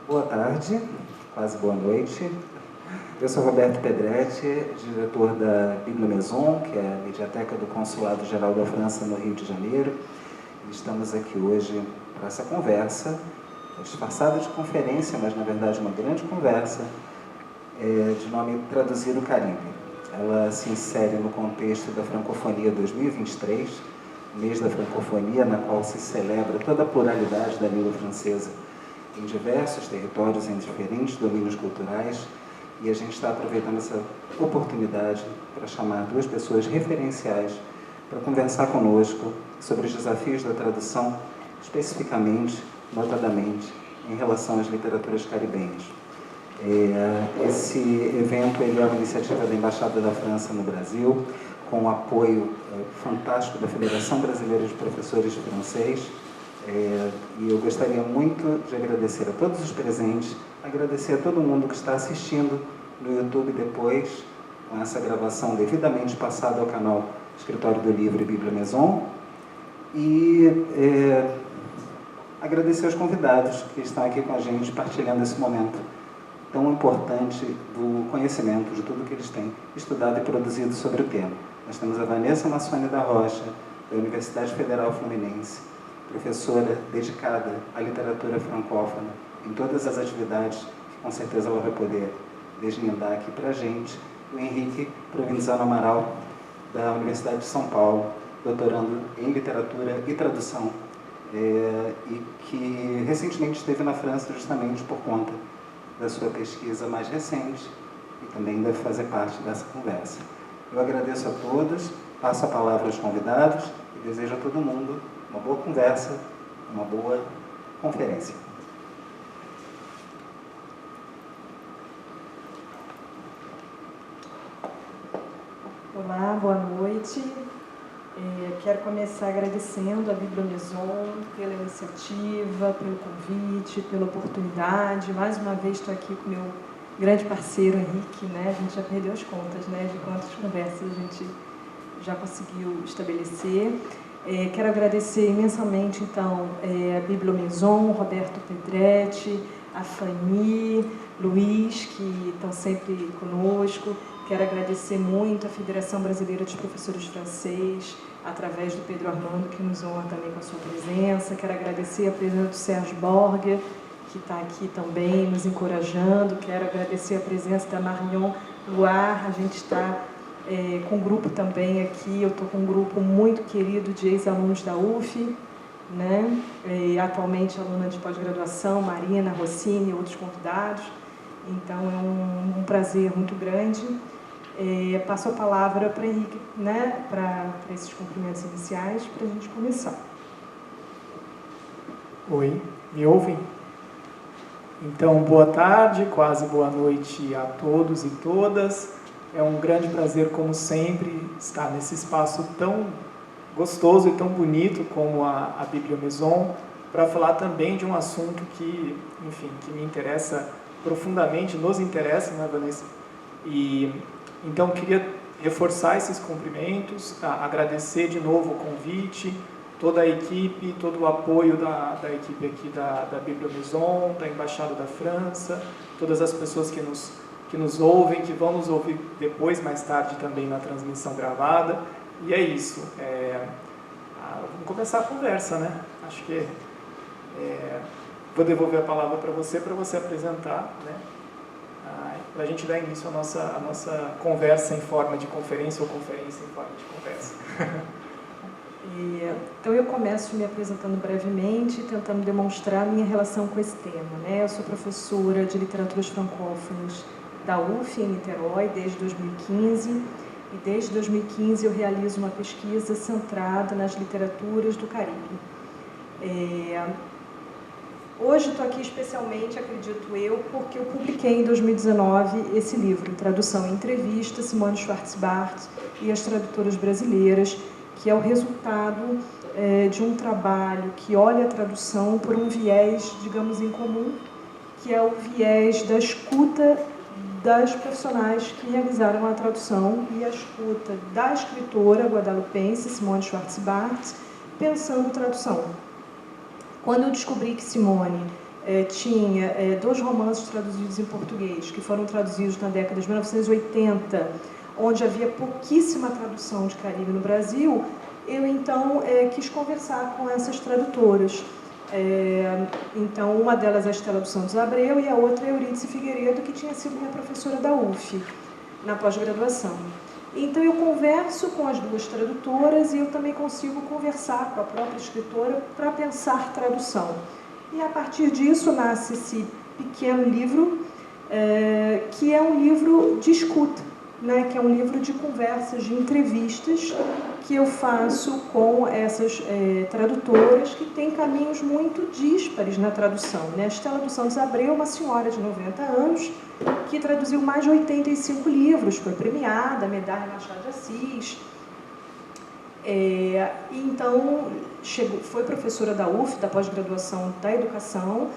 Boa tarde, quase boa noite. Eu sou Roberto Pedretti, diretor da Bibliomaison, que é a Mediateca do Consulado Geral da França no Rio de Janeiro. E estamos aqui hoje para essa conversa, disfarçada de conferência, mas na verdade uma grande conversa, de nome Traduzir o Caribe. Ela se insere no contexto da Francofonia 2023, mês da Francofonia, na qual se celebra toda a pluralidade da língua francesa em diversos territórios, em diferentes domínios culturais, e a gente está aproveitando essa oportunidade para chamar duas pessoas referenciais para conversar conosco sobre os desafios da tradução, especificamente, notadamente, em relação às literaturas caribenhas. Esse evento ele é uma iniciativa da Embaixada da França no Brasil, com o apoio fantástico da Federação Brasileira de Professores de Francês, e eu gostaria muito de agradecer a todos os presentes, agradecer a todo mundo que está assistindo no YouTube depois, com essa gravação devidamente passada ao canal Escritório do Livro e Bibliomaison, e agradecer aos convidados que estão aqui com a gente, partilhando esse momento tão importante do conhecimento, de tudo que eles têm estudado e produzido sobre o tema. Nós temos a Vanessa Massoni da Rocha, da Universidade Federal Fluminense, professora dedicada à literatura francófona em todas as atividades que com certeza ela vai poder desvendar aqui para a gente. O Henrique Provenzano Amaral, da Universidade de São Paulo, doutorando em literatura e tradução, e que recentemente esteve na França justamente por conta da sua pesquisa mais recente e também deve fazer parte dessa conversa. Eu agradeço a todos, passo a palavra aos convidados e desejo a todo mundo uma boa conversa, uma boa conferência. Olá, boa noite. Quero começar agradecendo a Bibliomaison pela iniciativa, pelo convite, pela oportunidade. Mais uma vez estou aqui com o meu grande parceiro, Henrique, né? A gente já perdeu as contas, né? De quantas conversas a gente já conseguiu estabelecer. Quero agradecer imensamente, então, a Bibliomaison, Roberto Pedretti, a Fanny, Luiz, que estão sempre conosco. Quero agradecer muito a Federação Brasileira de Professores de Francês, através do Pedro Armando, que nos honra também com a sua presença. Quero agradecer a presença do Sérgio Borger, que está aqui também nos encorajando. Quero agradecer a presença da Marion Loire. A gente está com um grupo também aqui. Eu estou com um grupo muito querido de ex-alunos da UF, né? Atualmente aluna de pós-graduação, Marina, Rossini e outros convidados. Então é um prazer muito grande. Passo a palavra para Henrique, né, para esses cumprimentos iniciais, para a gente começar. Oi, me ouvem? Então, boa tarde, quase boa noite a todos e todas. É um grande prazer, como sempre, estar nesse espaço tão gostoso e tão bonito como a Bibliomaison, para falar também de um assunto que, enfim, que me interessa profundamente, nos interessa, né, Vanessa? E então queria reforçar esses cumprimentos, agradecer de novo o convite, toda a equipe, todo o apoio da equipe aqui da Bibliomaison, da Embaixada da França, todas as pessoas que nos ouvem, que vão nos ouvir depois, mais tarde também na transmissão gravada. E é isso. Vamos começar a conversa, né? Acho que vou devolver a palavra para você apresentar, né? Para a gente dar início à nossa conversa em forma de conferência ou conferência em forma de conversa. Então eu começo me apresentando brevemente, tentando demonstrar a minha relação com esse tema, né? Eu sou professora de literaturas francófonas da UF em Niterói desde 2015, e desde 2015 eu realizo uma pesquisa centrada nas literaturas do Caribe. Hoje estou aqui especialmente, acredito eu, porque eu publiquei em 2019 esse livro, Tradução e Entrevista, Simone Schwarz-Bart e as Tradutoras Brasileiras, que é o resultado de um trabalho que olha a tradução por um viés, digamos, em comum, que é o viés da escuta das profissionais que realizaram a tradução e a escuta da escritora guadalupense Simone Schwarz-Bart, pensando tradução. Quando eu descobri que Simone tinha 2 romances traduzidos em português, que foram traduzidos na década de 1980, onde havia pouquíssima tradução de Caribe no Brasil, eu então quis conversar com essas tradutoras. Então, uma delas é a Estela dos Santos Abreu e a outra é a Eurídice Figueiredo, que tinha sido minha professora da UF, na pós-graduação. Então, eu converso com as 2 tradutoras e eu também consigo conversar com a própria escritora para pensar tradução. E, a partir disso, nasce esse pequeno livro, que é um livro de escuta, né? Que é um livro de conversas, de entrevistas, que eu faço com essas tradutoras que têm caminhos muito díspares na tradução, né? A Estela dos Santos Abreu, uma senhora de 90 anos, que traduziu mais de 85 livros, foi premiada, medalha Machado de Assis. Então, foi professora da UF, da pós-graduação da educação,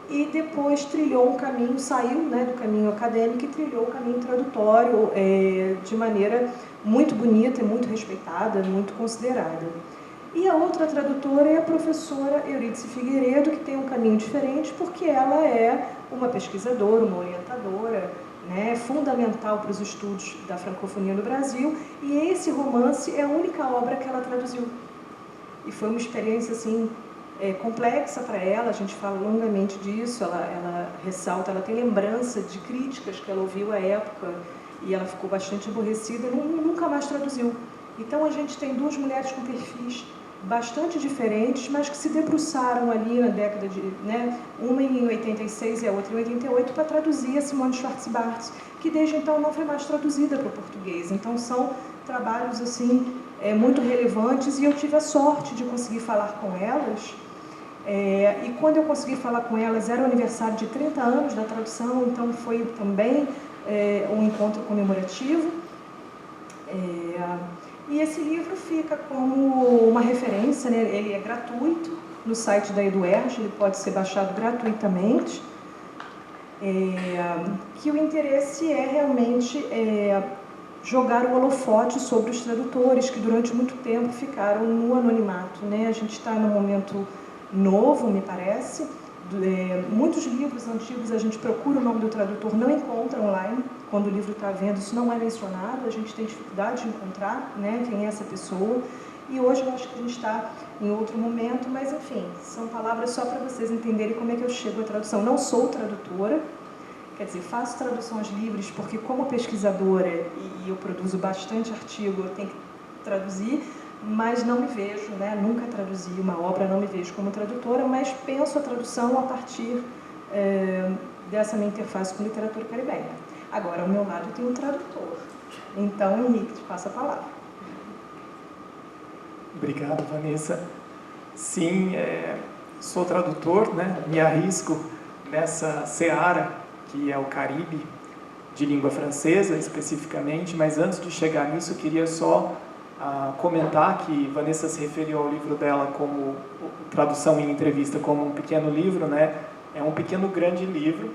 e depois trilhou um caminho, saiu, né, do caminho acadêmico e trilhou o caminho tradutório de maneira muito bonita e muito respeitada, muito considerada. E a outra tradutora é a professora Eurídice Figueiredo, que tem um caminho diferente, porque ela é uma pesquisadora, uma orientadora, né, fundamental para os estudos da francofonia no Brasil, e esse romance é a única obra que ela traduziu. E foi uma experiência, assim, complexa para ela, a gente fala longamente disso, ela ressalta, ela tem lembrança de críticas que ela ouviu à época, e ela ficou bastante aborrecida e nunca mais traduziu. Então, a gente tem 2 mulheres com perfis bastante diferentes, mas que se debruçaram ali na década de... né, uma em 86 e a outra em 88, para traduzir a Simone Schwarz-Barthes, que desde então não foi mais traduzida para o português. Então, são trabalhos assim, muito relevantes, e eu tive a sorte de conseguir falar com elas. E quando eu consegui falar com elas, era o aniversário de 30 anos da tradução, então foi também um encontro comemorativo. E esse livro fica como uma referência, né? Ele é gratuito no site da EduERJ, ele pode ser baixado gratuitamente. Que o interesse é realmente jogar o holofote sobre os tradutores, que durante muito tempo ficaram no anonimato, né? A gente está num momento novo, me parece. Muitos livros antigos a gente procura o nome do tradutor, não encontra online. Quando o livro está à venda, isso não é mencionado, a gente tem dificuldade de encontrar, né, quem é essa pessoa. E hoje eu acho que a gente está em outro momento, mas enfim, são palavras só para vocês entenderem como é que eu chego à tradução. Não sou tradutora, quer dizer, faço traduções livres porque, como pesquisadora, e eu produzo bastante artigo, eu tenho que traduzir, mas não me vejo, né, nunca traduzi uma obra, não me vejo como tradutora, mas penso a tradução a partir dessa minha interface com literatura caribenha. Agora, ao meu lado, tem um tradutor. Então, Henrique, te passo a palavra. Obrigado, Vanessa. Sim, sou tradutor, né? Me arrisco nessa seara, que é o Caribe, de língua francesa, especificamente, mas antes de chegar nisso, eu queria só comentar que Vanessa se referiu ao livro dela como tradução em entrevista como um pequeno livro, né? É um pequeno grande livro,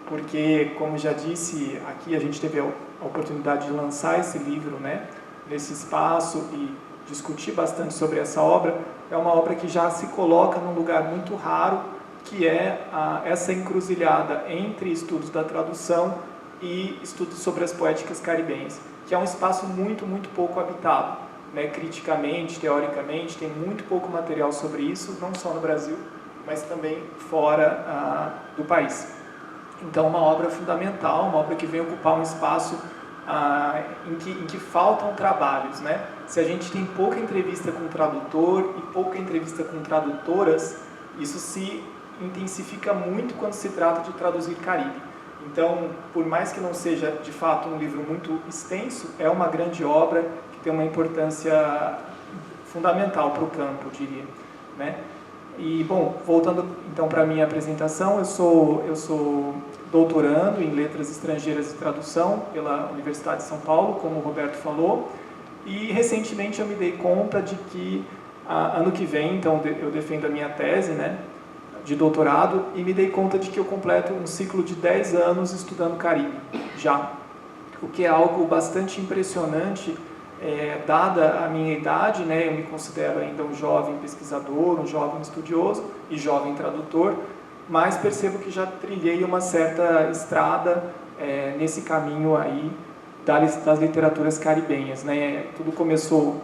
porque, como já disse, aqui a gente teve a oportunidade de lançar esse livro, né, nesse espaço e discutir bastante sobre essa obra. É uma obra que já se coloca num lugar muito raro, que é essa encruzilhada entre estudos da tradução e estudos sobre as poéticas caribenhas, que é um espaço muito, muito pouco habitado, né, criticamente, teoricamente, tem muito pouco material sobre isso, não só no Brasil, mas também fora do país. Então, uma obra fundamental, uma obra que vem ocupar um espaço em que faltam trabalhos, né? Se a gente tem pouca entrevista com tradutor e pouca entrevista com tradutoras, isso se intensifica muito quando se trata de traduzir Caribe. Então, por mais que não seja, de fato, um livro muito extenso, é uma grande obra que tem uma importância fundamental para o campo, eu diria, né? E, bom, voltando então para a minha apresentação, eu sou doutorando em Letras Estrangeiras e Tradução pela Universidade de São Paulo, como o Roberto falou, e recentemente eu me dei conta de que ano que vem, então, eu defendo a minha tese, né, de doutorado, e me dei conta de que eu completo um ciclo de 10 anos estudando Caribe, já, o que é algo bastante impressionante, dada a minha idade, né, eu me considero ainda um jovem pesquisador, um jovem estudioso e jovem tradutor, mas percebo que já trilhei uma certa estrada nesse caminho aí das literaturas caribenhas, né? Tudo começou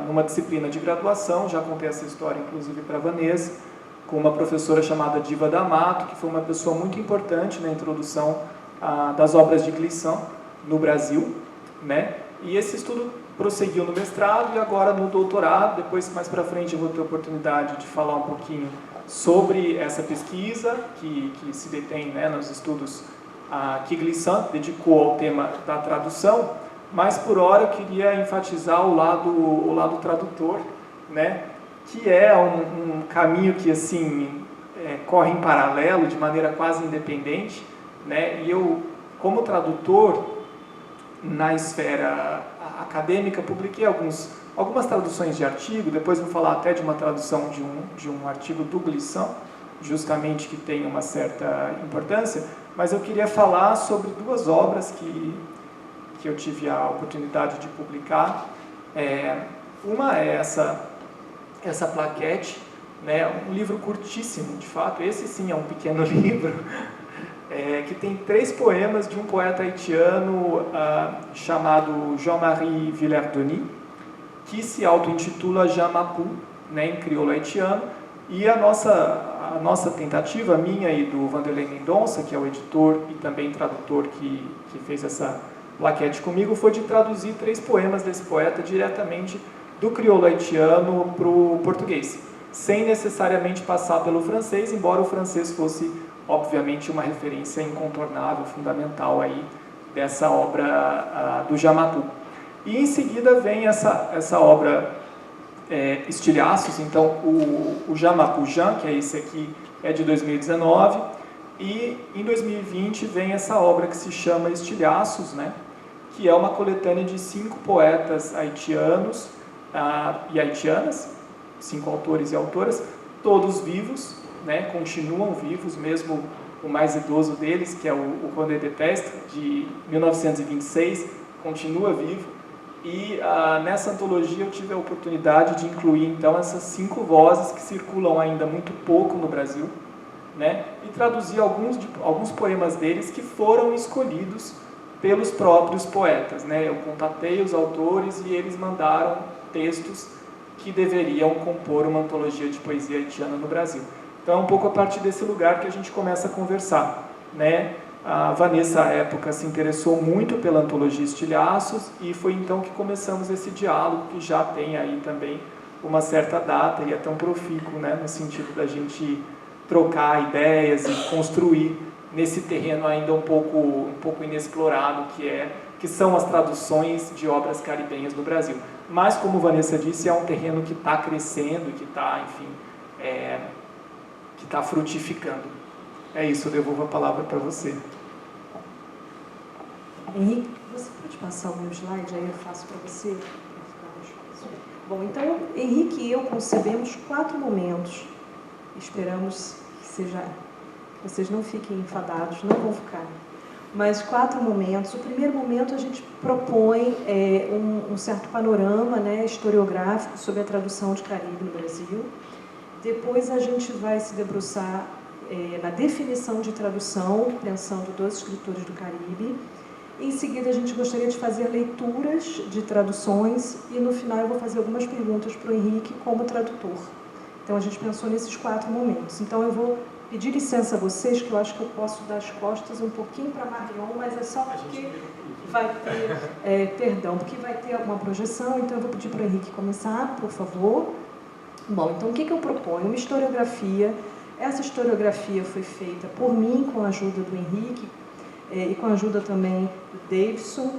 numa disciplina de graduação, já contei essa história inclusive para a Vanessa, com uma professora chamada Diva D'Amato, que foi uma pessoa muito importante na introdução das obras de Glissant no Brasil, né? E esse estudo prosseguiu no mestrado e agora no doutorado. Depois, mais para frente, eu vou ter a oportunidade de falar um pouquinho sobre essa pesquisa que se detém, né, nos estudos que Glissant dedicou ao tema da tradução, mas por hora eu queria enfatizar o lado tradutor, né, que é um caminho que assim corre em paralelo, de maneira quase independente, né, e eu, como tradutor, na esfera acadêmica, publiquei algumas traduções de artigo, depois vou falar até de uma tradução de um artigo do Glissant, justamente que tem uma certa importância, mas eu queria falar sobre duas obras que eu tive a oportunidade de publicar. Uma é essa plaquete, né, um livro curtíssimo, de fato, esse sim é um pequeno livro, que tem 3 poemas de um poeta haitiano chamado Jean-Marie Villers-Denis, que se auto-intitula Jean Mapu, né, em crioulo haitiano, e a nossa tentativa, minha e do Vanderlei Mendonça, que é o editor e também tradutor que fez essa plaquete comigo, foi de traduzir 3 poemas desse poeta diretamente do crioulo haitiano para o português, sem necessariamente passar pelo francês, embora o francês fosse, obviamente, uma referência incontornável, fundamental aí dessa obra do Jean Mapu. E em seguida vem essa obra Estilhaços. Então o Jean Mapu Jean, que é esse aqui, é de 2019, e em 2020 vem essa obra que se chama Estilhaços, né, que é uma coletânea de 5 poetas haitianos e haitianas, 5 autores e autoras, todos vivos, né, continuam vivos, mesmo o mais idoso deles, que é o René Depestre, de 1926, continua vivo. E nessa antologia eu tive a oportunidade de incluir, então, essas 5 vozes que circulam ainda muito pouco no Brasil, né, e traduzir alguns poemas deles que foram escolhidos pelos próprios poetas, né. Eu contatei os autores e eles mandaram textos que deveriam compor uma antologia de poesia haitiana no Brasil. Então é um pouco a partir desse lugar que a gente começa a conversar, né? A Vanessa, à época, se interessou muito pela antologia Estilhaços e foi então que começamos esse diálogo, que já tem aí também uma certa data e é tão profícuo, né, no sentido da gente trocar ideias e construir nesse terreno ainda um pouco inexplorado, que são as traduções de obras caribenhas no Brasil. Mas, como Vanessa disse, é um terreno que está crescendo, que está, enfim, que está frutificando. É isso, eu devolvo a palavra para você. Henrique, você pode passar o meu slide, aí eu faço para você? Bom, então, Henrique e eu concebemos 4 momentos. Esperamos que vocês não fiquem enfadados, não vão ficar. Mas 4 momentos. O primeiro momento a gente propõe um certo panorama, né, historiográfico sobre a tradução de Caribe no Brasil. Depois a gente vai se debruçar na definição de tradução, pensando dos escritores do Caribe. Em seguida, a gente gostaria de fazer leituras de traduções e, no final, eu vou fazer algumas perguntas para o Henrique como tradutor. Então, a gente pensou nesses 4 momentos. Então, eu vou pedir licença a vocês, que eu acho que eu posso dar as costas um pouquinho para Marion, mas é só porque vai ter, porque vai ter alguma projeção, então eu vou pedir para o Henrique começar, por favor. Bom, então o que eu proponho? Uma historiografia. Essa historiografia foi feita por mim, com a ajuda do Henrique, e com a ajuda também do Davidson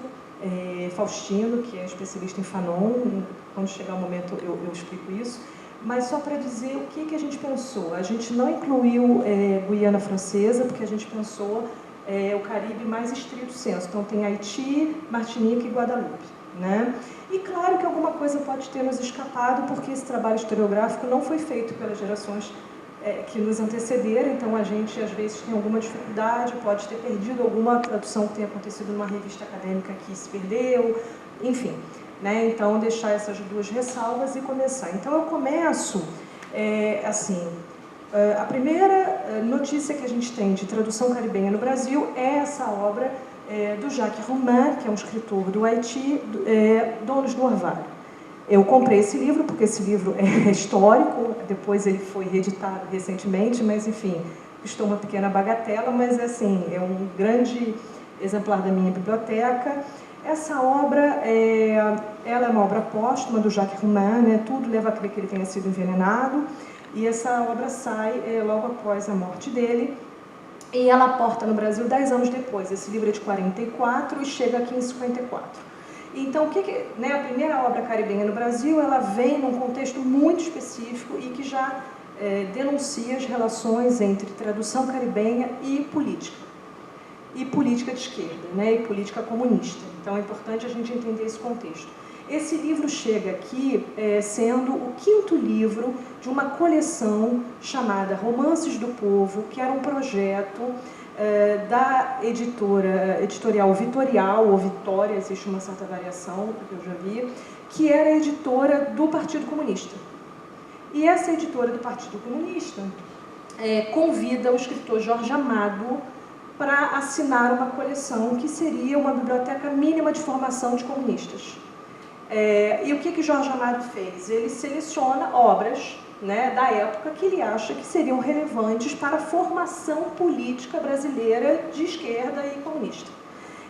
Faustino, que é especialista em Fanon. Quando chegar o momento eu explico isso. Mas só para dizer o que a gente pensou. A gente não incluiu Guiana Francesa, porque a gente pensou o Caribe mais estrito senso. Então tem Haiti, Martinica e Guadalupe, né? E claro que alguma coisa pode ter nos escapado, porque esse trabalho historiográfico não foi feito pelas gerações que nos antecederam, então a gente às vezes tem alguma dificuldade, pode ter perdido alguma tradução que tenha acontecido numa revista acadêmica que se perdeu, enfim, né? Então deixar essas 2 ressalvas e começar. Então eu começo assim, A primeira notícia que a gente tem de tradução caribenha no Brasil é essa obra do Jacques Roumain, que é um escritor do Haiti, Donos do Orvalho. Eu comprei esse livro porque esse livro é histórico, depois ele foi reeditado recentemente, mas enfim, custou uma pequena bagatela, mas assim, é um grande exemplar da minha biblioteca. Essa obra, ela é uma obra póstuma do Jacques Roumain, né? Tudo leva a crer que ele tenha sido envenenado, e essa obra sai logo após a morte dele, e ela aporta no Brasil 10 anos depois. Esse livro é de 44 e chega aqui em 54. Então, a primeira obra caribenha no Brasil, ela vem num contexto muito específico e que já denuncia as relações entre tradução caribenha e política de esquerda, né, e política comunista. Então, é importante a gente entender esse contexto. Esse livro chega aqui sendo o 5º livro de uma coleção chamada Romances do Povo, que era um projeto da editorial Vitorial, ou Vitória, existe uma certa variação, que eu já vi, que era a editora do Partido Comunista. E essa editora do Partido Comunista convida o escritor Jorge Amado para assinar uma coleção que seria uma biblioteca mínima de formação de comunistas. E o que Jorge Amado fez? Ele seleciona obras, né, da época que ele acha que seriam relevantes para a formação política brasileira de esquerda e comunista.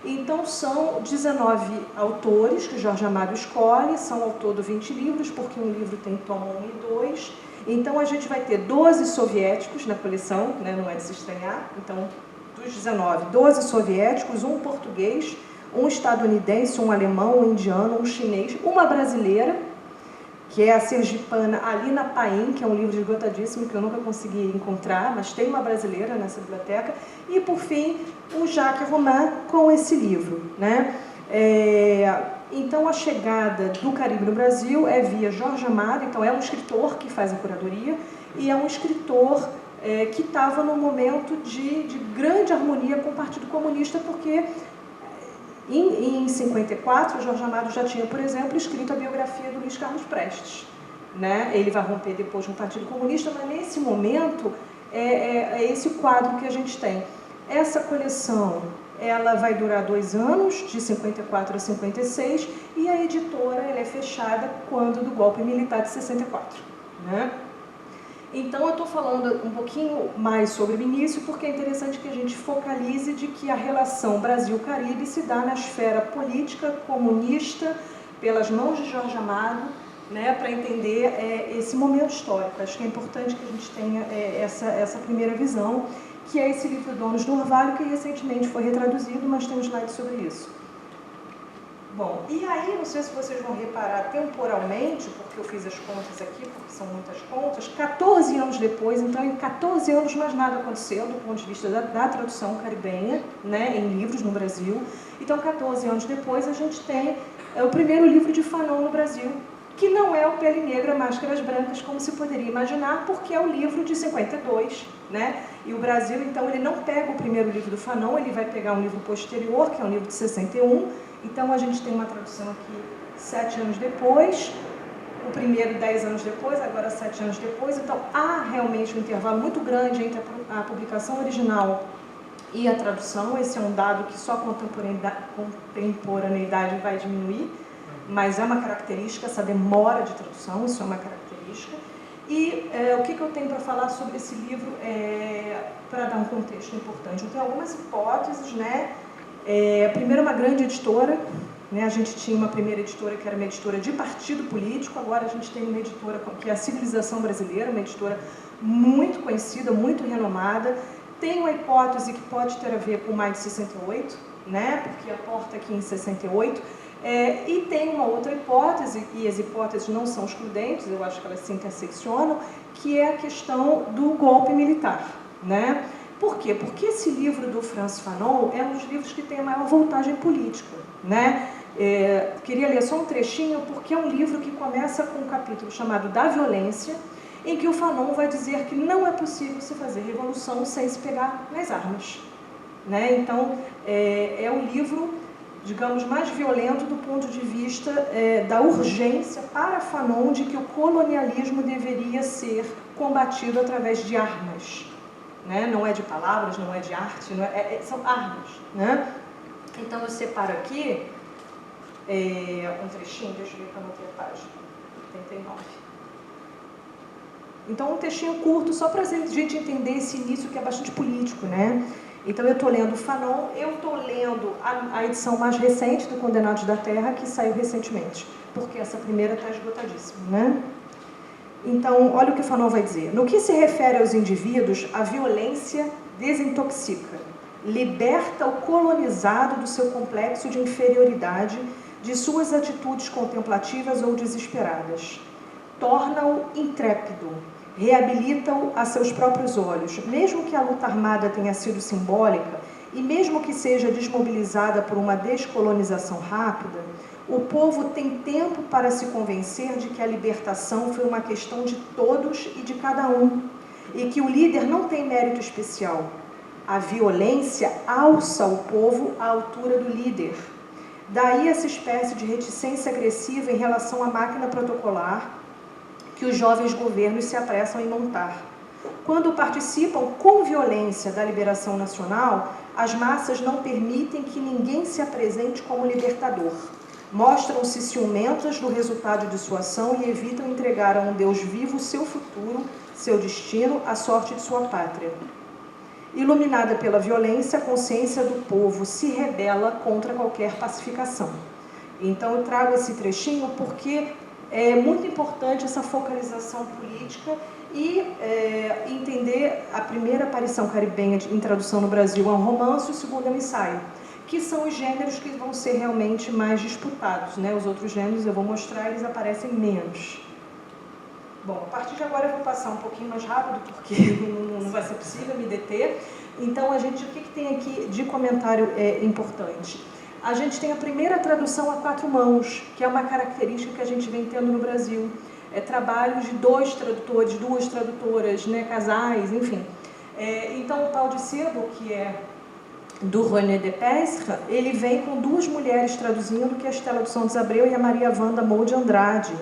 Então, são 19 autores que Jorge Amado escolhe, são ao todo 20 livros, porque um livro tem tomo 1 e 2. Então, a gente vai ter 12 soviéticos na coleção, né, não é de se estranhar. Então, dos 19, 12 soviéticos, um português, um estadunidense, um alemão, um indiano, um chinês, uma brasileira, que é a sergipana Alina Paim, que é um livro esgotadíssimo que eu nunca consegui encontrar, mas tem uma brasileira nessa biblioteca, e, por fim, o Jacques Roumain com esse livro, né? Então, a chegada do Caribe no Brasil é via Jorge Amado. Então, é um escritor que faz a curadoria, e é um escritor que estava num momento de grande harmonia com o Partido Comunista, porque em 54, Jorge Amado já tinha, por exemplo, escrito a biografia do Luiz Carlos Prestes, né? Ele vai romper depois com o Partido Comunista, mas nesse momento é esse quadro que a gente tem. Essa coleção, ela vai durar 2 anos, de 54 a 56, e a editora ela é fechada quando do golpe militar de 64, né? Então, eu estou falando um pouquinho mais sobre o início, porque é interessante que a gente focalize de que a relação Brasil-Caribe se dá na esfera política comunista, pelas mãos de Jorge Amado, né, para entender esse momento histórico. Acho que é importante que a gente tenha essa primeira visão, que é esse livro Donos do Orvalho, que recentemente foi retraduzido, mas tem um slide sobre isso. Bom, e aí, não sei se vocês vão reparar temporalmente, porque eu fiz as contas aqui, porque são muitas contas, 14 anos depois, então em 14 anos mais nada aconteceu do ponto de vista da tradução caribenha, né, em livros no Brasil. Então, 14 anos depois, a gente tem o primeiro livro de Fanon no Brasil, que não é o Pele Negra, Máscaras Brancas, como se poderia imaginar, porque é o livro de 52, né? E o Brasil, então, ele não pega o primeiro livro do Fanon, ele vai pegar um livro posterior, que é um livro de 61. Então, a gente tem uma tradução aqui 7 anos depois, o primeiro 10 anos depois, agora 7 anos depois. Então, há realmente um intervalo muito grande entre a publicação original e a tradução. Esse é um dado que só a contemporaneidade vai diminuir, mas é uma característica, essa demora de tradução, isso é uma característica. E o que eu tenho para falar sobre esse livro, para dar um contexto importante? Eu tenho algumas hipóteses, né? Primeiro, uma grande editora, né? A gente tinha uma primeira editora que era uma editora de partido político, agora a gente tem uma editora que é a Civilização Brasileira, uma editora muito conhecida, muito renomada. Tem uma hipótese que pode ter a ver com mais de 68, né? Porque aporta aqui em 68. E tem uma outra hipótese, e as hipóteses não são excludentes, eu acho que elas se interseccionam, que é a questão do golpe militar, né? Por quê? Porque esse livro do Frantz Fanon é um dos livros que tem a maior voltagem política, né? Queria ler só um trechinho, porque é um livro que começa com um capítulo chamado Da Violência, em que o Fanon vai dizer que não é possível se fazer revolução sem se pegar nas armas, né? Então, é um livro digamos, mais violento do ponto de vista da urgência para Fanon de que o colonialismo deveria ser combatido através de armas. Né? Não é de palavras, não é de arte, não são armas. Né? Então eu separo aqui um trechinho, deixa eu ver que eu anotei a página, 89. Então um textinho curto, só para a gente entender esse início que é bastante político, né? Então eu estou lendo Fanon, eu estou lendo a edição mais recente do Condenados da Terra, que saiu recentemente, porque essa primeira está esgotadíssima, né? Então, olha o que Fanon vai dizer. No que se refere aos indivíduos, a violência desintoxica, liberta o colonizado do seu complexo de inferioridade, de suas atitudes contemplativas ou desesperadas. Torna-o intrépido, reabilita-o a seus próprios olhos. Mesmo que a luta armada tenha sido simbólica, e mesmo que seja desmobilizada por uma descolonização rápida, o povo tem tempo para se convencer de que a libertação foi uma questão de todos e de cada um, e que o líder não tem mérito especial. A violência alça o povo à altura do líder. Daí essa espécie de reticência agressiva em relação à máquina protocolar que os jovens governos se apressam em montar. Quando participam com violência da liberação nacional, as massas não permitem que ninguém se apresente como libertador. Mostram-se ciumentas do resultado de sua ação e evitam entregar a um Deus vivo seu futuro, seu destino, a sorte de sua pátria. Iluminada pela violência, a consciência do povo se rebela contra qualquer pacificação. Então eu trago esse trechinho porque é muito importante essa focalização política e entender a primeira aparição caribenha em tradução no Brasil é um romance e o segundo é um ensaio, que são os gêneros que vão ser realmente mais disputados, né? Os outros gêneros eu vou mostrar, eles aparecem menos. Bom, a partir de agora eu vou passar um pouquinho mais rápido, porque não vai ser possível me deter. Então, o que tem aqui de comentário importante? A gente tem a primeira tradução a 4 mãos, que é uma característica que a gente vem tendo no Brasil. Trabalhos de 2 tradutores, 2 tradutoras, né, casais, enfim. Então, o Pau de Sebo, que é do René de Pestre, ele vem com 2 mulheres traduzindo, que é a Estela dos Santos Abreu e a Maria Wanda Moura de Andrade.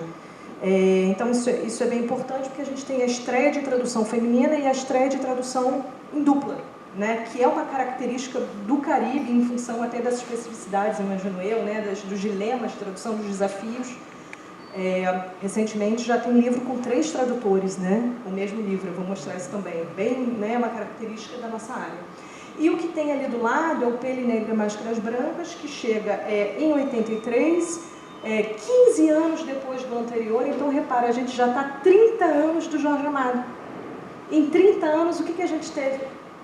Então, isso é bem importante, porque a gente tem a estreia de tradução feminina e a estreia de tradução em dupla, né, que é uma característica do Caribe, em função até das especificidades, imagino eu, né, dos dilemas de tradução, dos desafios. Recentemente já tem livro com 3 tradutores, né, o mesmo livro, eu vou mostrar isso também, bem, né, uma característica da nossa área. E o que tem ali do lado é o Pele Negra e Máscaras Brancas, que chega em 83, 15 anos depois do anterior. Então repara, a gente já está 30 anos do Jorge Amado. Em 30 anos, o que a gente teve?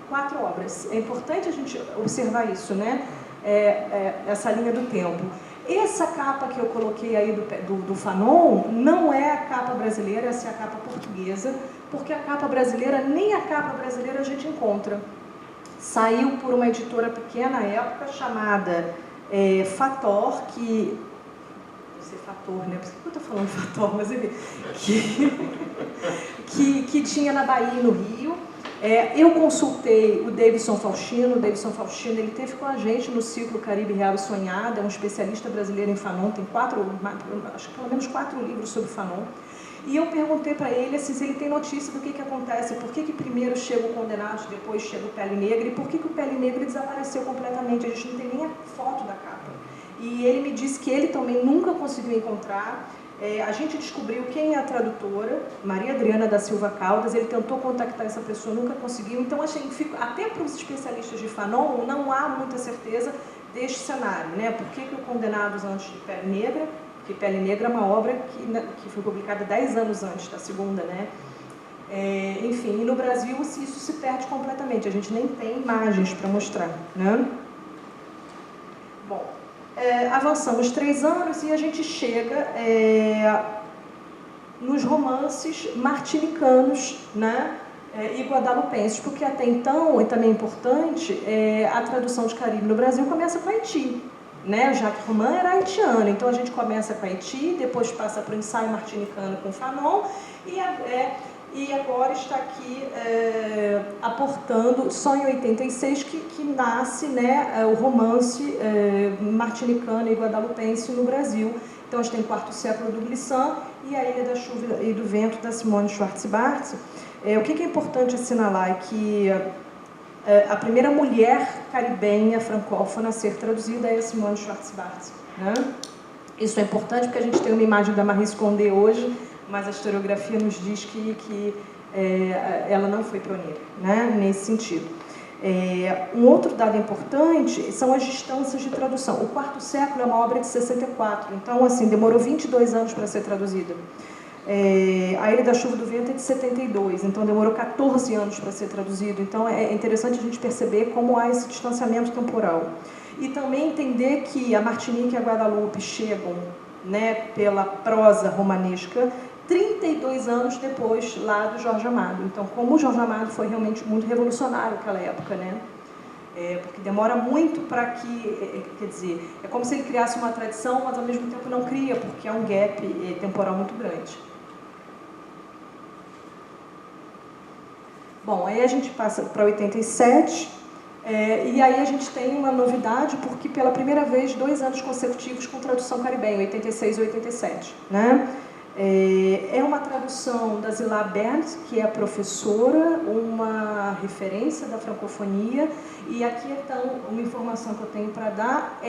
4 obras. É importante a gente observar isso, né? Essa linha do tempo. Essa capa que eu coloquei aí do Fanon não é a capa brasileira, essa é a capa portuguesa, porque a capa brasileira, nem a capa brasileira a gente encontra. Saiu por uma editora pequena à época, chamada Fator, que... Não sei, Fator, né? Por que eu estou falando Fator? Mas que tinha na Bahia e no Rio. Eu consultei o Davidson Faustino. O Davidson Faustino, ele esteve com a gente no ciclo Caribe Real e Sonhada, é um especialista brasileiro em Fanon, tem acho que pelo menos 4 livros sobre Fanon. E eu perguntei para ele se ele tem notícia do que acontece, por que primeiro chega o Condenados, depois chega o Pele Negra, e por que o Pele Negra desapareceu completamente, a gente não tem nem a foto da capa. E ele me disse que ele também nunca conseguiu encontrar. A gente descobriu quem é a tradutora, Maria Adriana da Silva Caldas. Ele tentou contactar essa pessoa, nunca conseguiu. Então, até para os especialistas de Fanon, não há muita certeza deste cenário, né? Por que o Condenados antes de Pele Negra? Porque Pele Negra é uma obra que foi publicada 10 anos antes da segunda, né? Enfim, e no Brasil isso se perde completamente. A gente nem tem imagens para mostrar, né? Bom, avançamos 3 anos e a gente chega nos romances martinicanos, né, e guadalupenses, porque até então, e também é importante, a tradução de Caribe no Brasil começa com Haiti, né? Jacques Romain era haitiano, então a gente começa com Haiti, depois passa para o ensaio martinicano com Fanon, e agora está aqui aportando, só em 86 que nasce, né, o romance martinicano e guadalupense no Brasil. Então a gente tem o Quarto Século do Glissant e A Ilha da Chuva e do Vento da Simone Schwarz-Barthes. O que é importante assinalar é que a primeira mulher caribenha francófona a ser traduzida é a Simone Schwarz-Barthes, né? Isso é importante porque a gente tem uma imagem da Maryse Condé hoje, mas a historiografia nos diz que ela não foi pioneira, né, nesse sentido. Um outro dado importante são as distâncias de tradução. O Quarto Século é uma obra de 64, então, assim, demorou 22 anos para ser traduzida. A Ilha da Chuva e do Vento é de 72, então demorou 14 anos para ser traduzido. Então, é interessante a gente perceber como há esse distanciamento temporal. E também entender que a Martinique e a Guadalupe chegam, né, pela prosa romanesca 32 anos depois lá do Jorge Amado. Então, como o Jorge Amado foi realmente muito revolucionário naquela época, né? Porque demora muito para que, quer dizer, é como se ele criasse uma tradição, mas ao mesmo tempo não cria, porque há um gap temporal muito grande. Bom, aí a gente passa para 87, e aí a gente tem uma novidade, porque pela primeira vez, 2 anos consecutivos com tradução caribenha, 86 e 87, né? É uma tradução da Zilá Berns, que é a professora, uma referência da francofonia, e aqui então uma informação que eu tenho para dar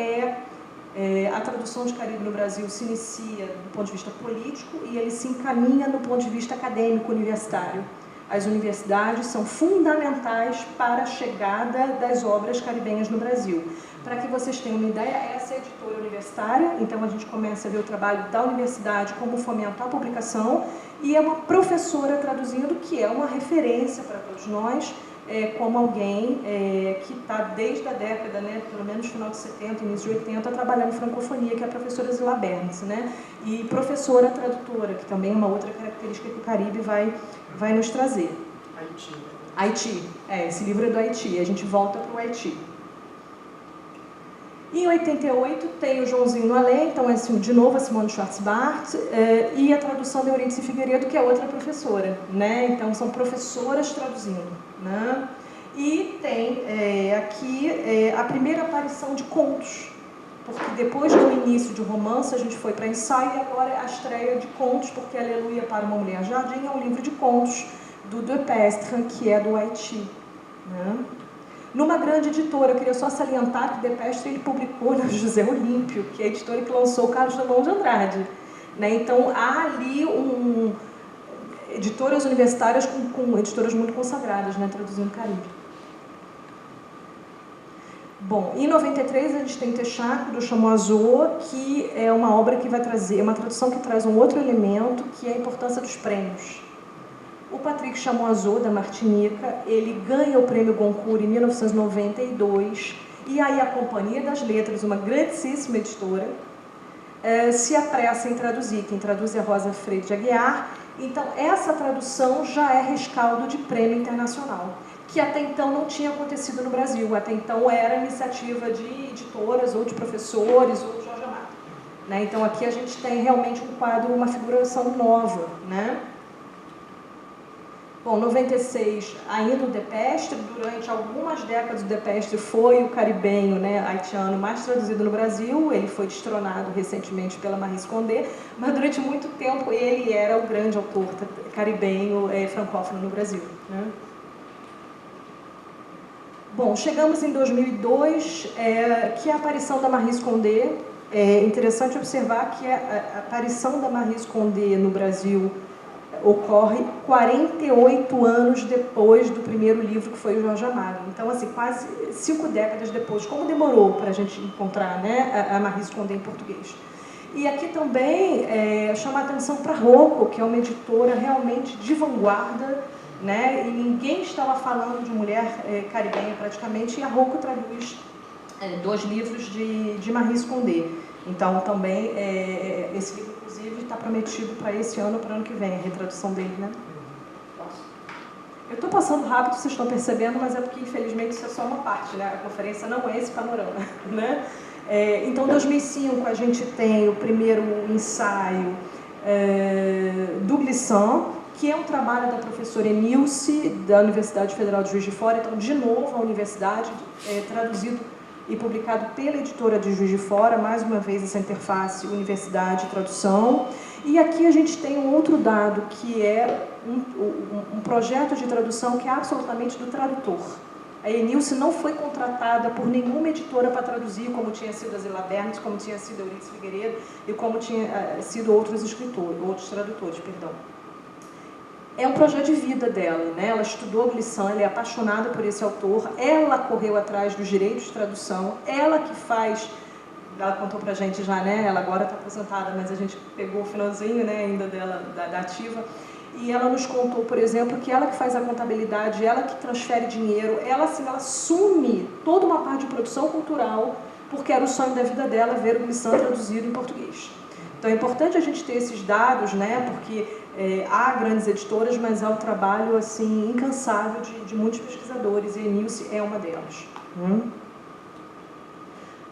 a tradução de Caribe no Brasil se inicia do ponto de vista político e ele se encaminha no ponto de vista acadêmico, universitário. As universidades são fundamentais para a chegada das obras caribenhas no Brasil. Para que vocês tenham uma ideia, essa é a editora universitária, então a gente começa a ver o trabalho da universidade como fomentar a publicação, e é uma professora traduzindo, que é uma referência para todos nós, como alguém que está desde a década, né, pelo menos final de 70, início de 80, trabalhando em francofonia, que é a professora Zilá Berns, né? E professora tradutora, que também é uma outra característica que o Caribe vai nos trazer. Haiti. Haiti, esse livro é do Haiti, a gente volta para o Haiti. Em 88 tem o Joãozinho no Além, então de novo a Simone Schwarz-Barthes, e a tradução da Eurídice Figueiredo, que é outra professora, né? Então são professoras traduzindo, né? E tem aqui a primeira aparição de contos, porque depois do início de romance a gente foi para ensaio e agora é a estreia de contos, porque Aleluia para uma Mulher Jardim é um livro de contos do Depestre, que é do Haiti, né? Numa grande editora, eu queria só salientar que Depestre ele publicou na José Olímpio, que é a editora que lançou o Carlos Drummond de Andrade, né? Então há ali editoras universitárias com editoras muito consagradas, né, traduzindo Caribe. Bom, em 93 a gente tem Texaco, do Chamoiseau, que é uma obra que vai trazer, uma tradução que traz um outro elemento, que é a importância dos prêmios. O Patrick Chamoiseau, da Martinica, ele ganha o prêmio Goncourt em 1992, e aí a Companhia das Letras, uma grandíssima editora, se apressa em traduzir. Quem traduz é a Rosa Freire de Aguiar. Então, essa tradução já é rescaldo de prêmio internacional, que até então não tinha acontecido no Brasil. Até então era iniciativa de editoras, ou de professores, ou de Jorge Amado, né? Então, aqui a gente tem realmente um quadro, uma figuração nova, né? Bom, 96, ainda o Depestre, durante algumas décadas o Depestre foi o caribenho, né, haitiano mais traduzido no Brasil, ele foi destronado recentemente pela Maryse Condé, mas durante muito tempo ele era o grande autor caribenho francófono no Brasil, né? Bom, chegamos em 2002, que é a aparição da Maryse Condé. É interessante observar que a aparição da Maryse Condé no Brasil ocorre 48 anos depois do primeiro livro, que foi o Jorge Amado. Então, assim, quase 5 décadas depois. Como demorou para a gente encontrar, né, a Maryse Condé em português? E aqui também chama a atenção para a Rocco, que é uma editora realmente de vanguarda, né? E ninguém estava falando de mulher caribenha praticamente, e a Rocco traduz 2 livros de Maryse Condé. Então, também, esse livro, inclusive, está prometido para esse ano, para o ano que vem, a retradução dele, né? Eu estou passando rápido, vocês estão percebendo, mas é porque, infelizmente, isso é só uma parte, né? A conferência não é esse panorama, né? Então, em 2005, a gente tem o primeiro ensaio do Glissant, que é um trabalho da professora Enilce, da Universidade Federal de Juiz de Fora. Então, de novo, a universidade, traduzido e publicado pela editora de Juiz de Fora, mais uma vez essa interface universidade e tradução. E aqui a gente tem um outro dado, que é um projeto de tradução que é absolutamente do tradutor. A Enilce não foi contratada por nenhuma editora para traduzir, como tinha sido a Zila Bernes, como tinha sido a Euridice Figueiredo e como tinha sido outros tradutores, perdão. É um projeto de vida dela, né? Ela estudou Glissant, ela é apaixonada por esse autor, ela correu atrás dos direitos de tradução, ela que faz, ela contou pra gente já, né? Ela agora está aposentada, mas a gente pegou o finalzinho, né, ainda dela, da ativa, e ela nos contou, por exemplo, que ela que faz a contabilidade, ela que transfere dinheiro, ela assume toda uma parte de produção cultural, porque era o sonho da vida dela ver o Glissant traduzido em português. Então é importante a gente ter esses dados, né, porque há grandes editoras, mas há um trabalho assim, incansável de muitos pesquisadores, e a Enilce é uma delas.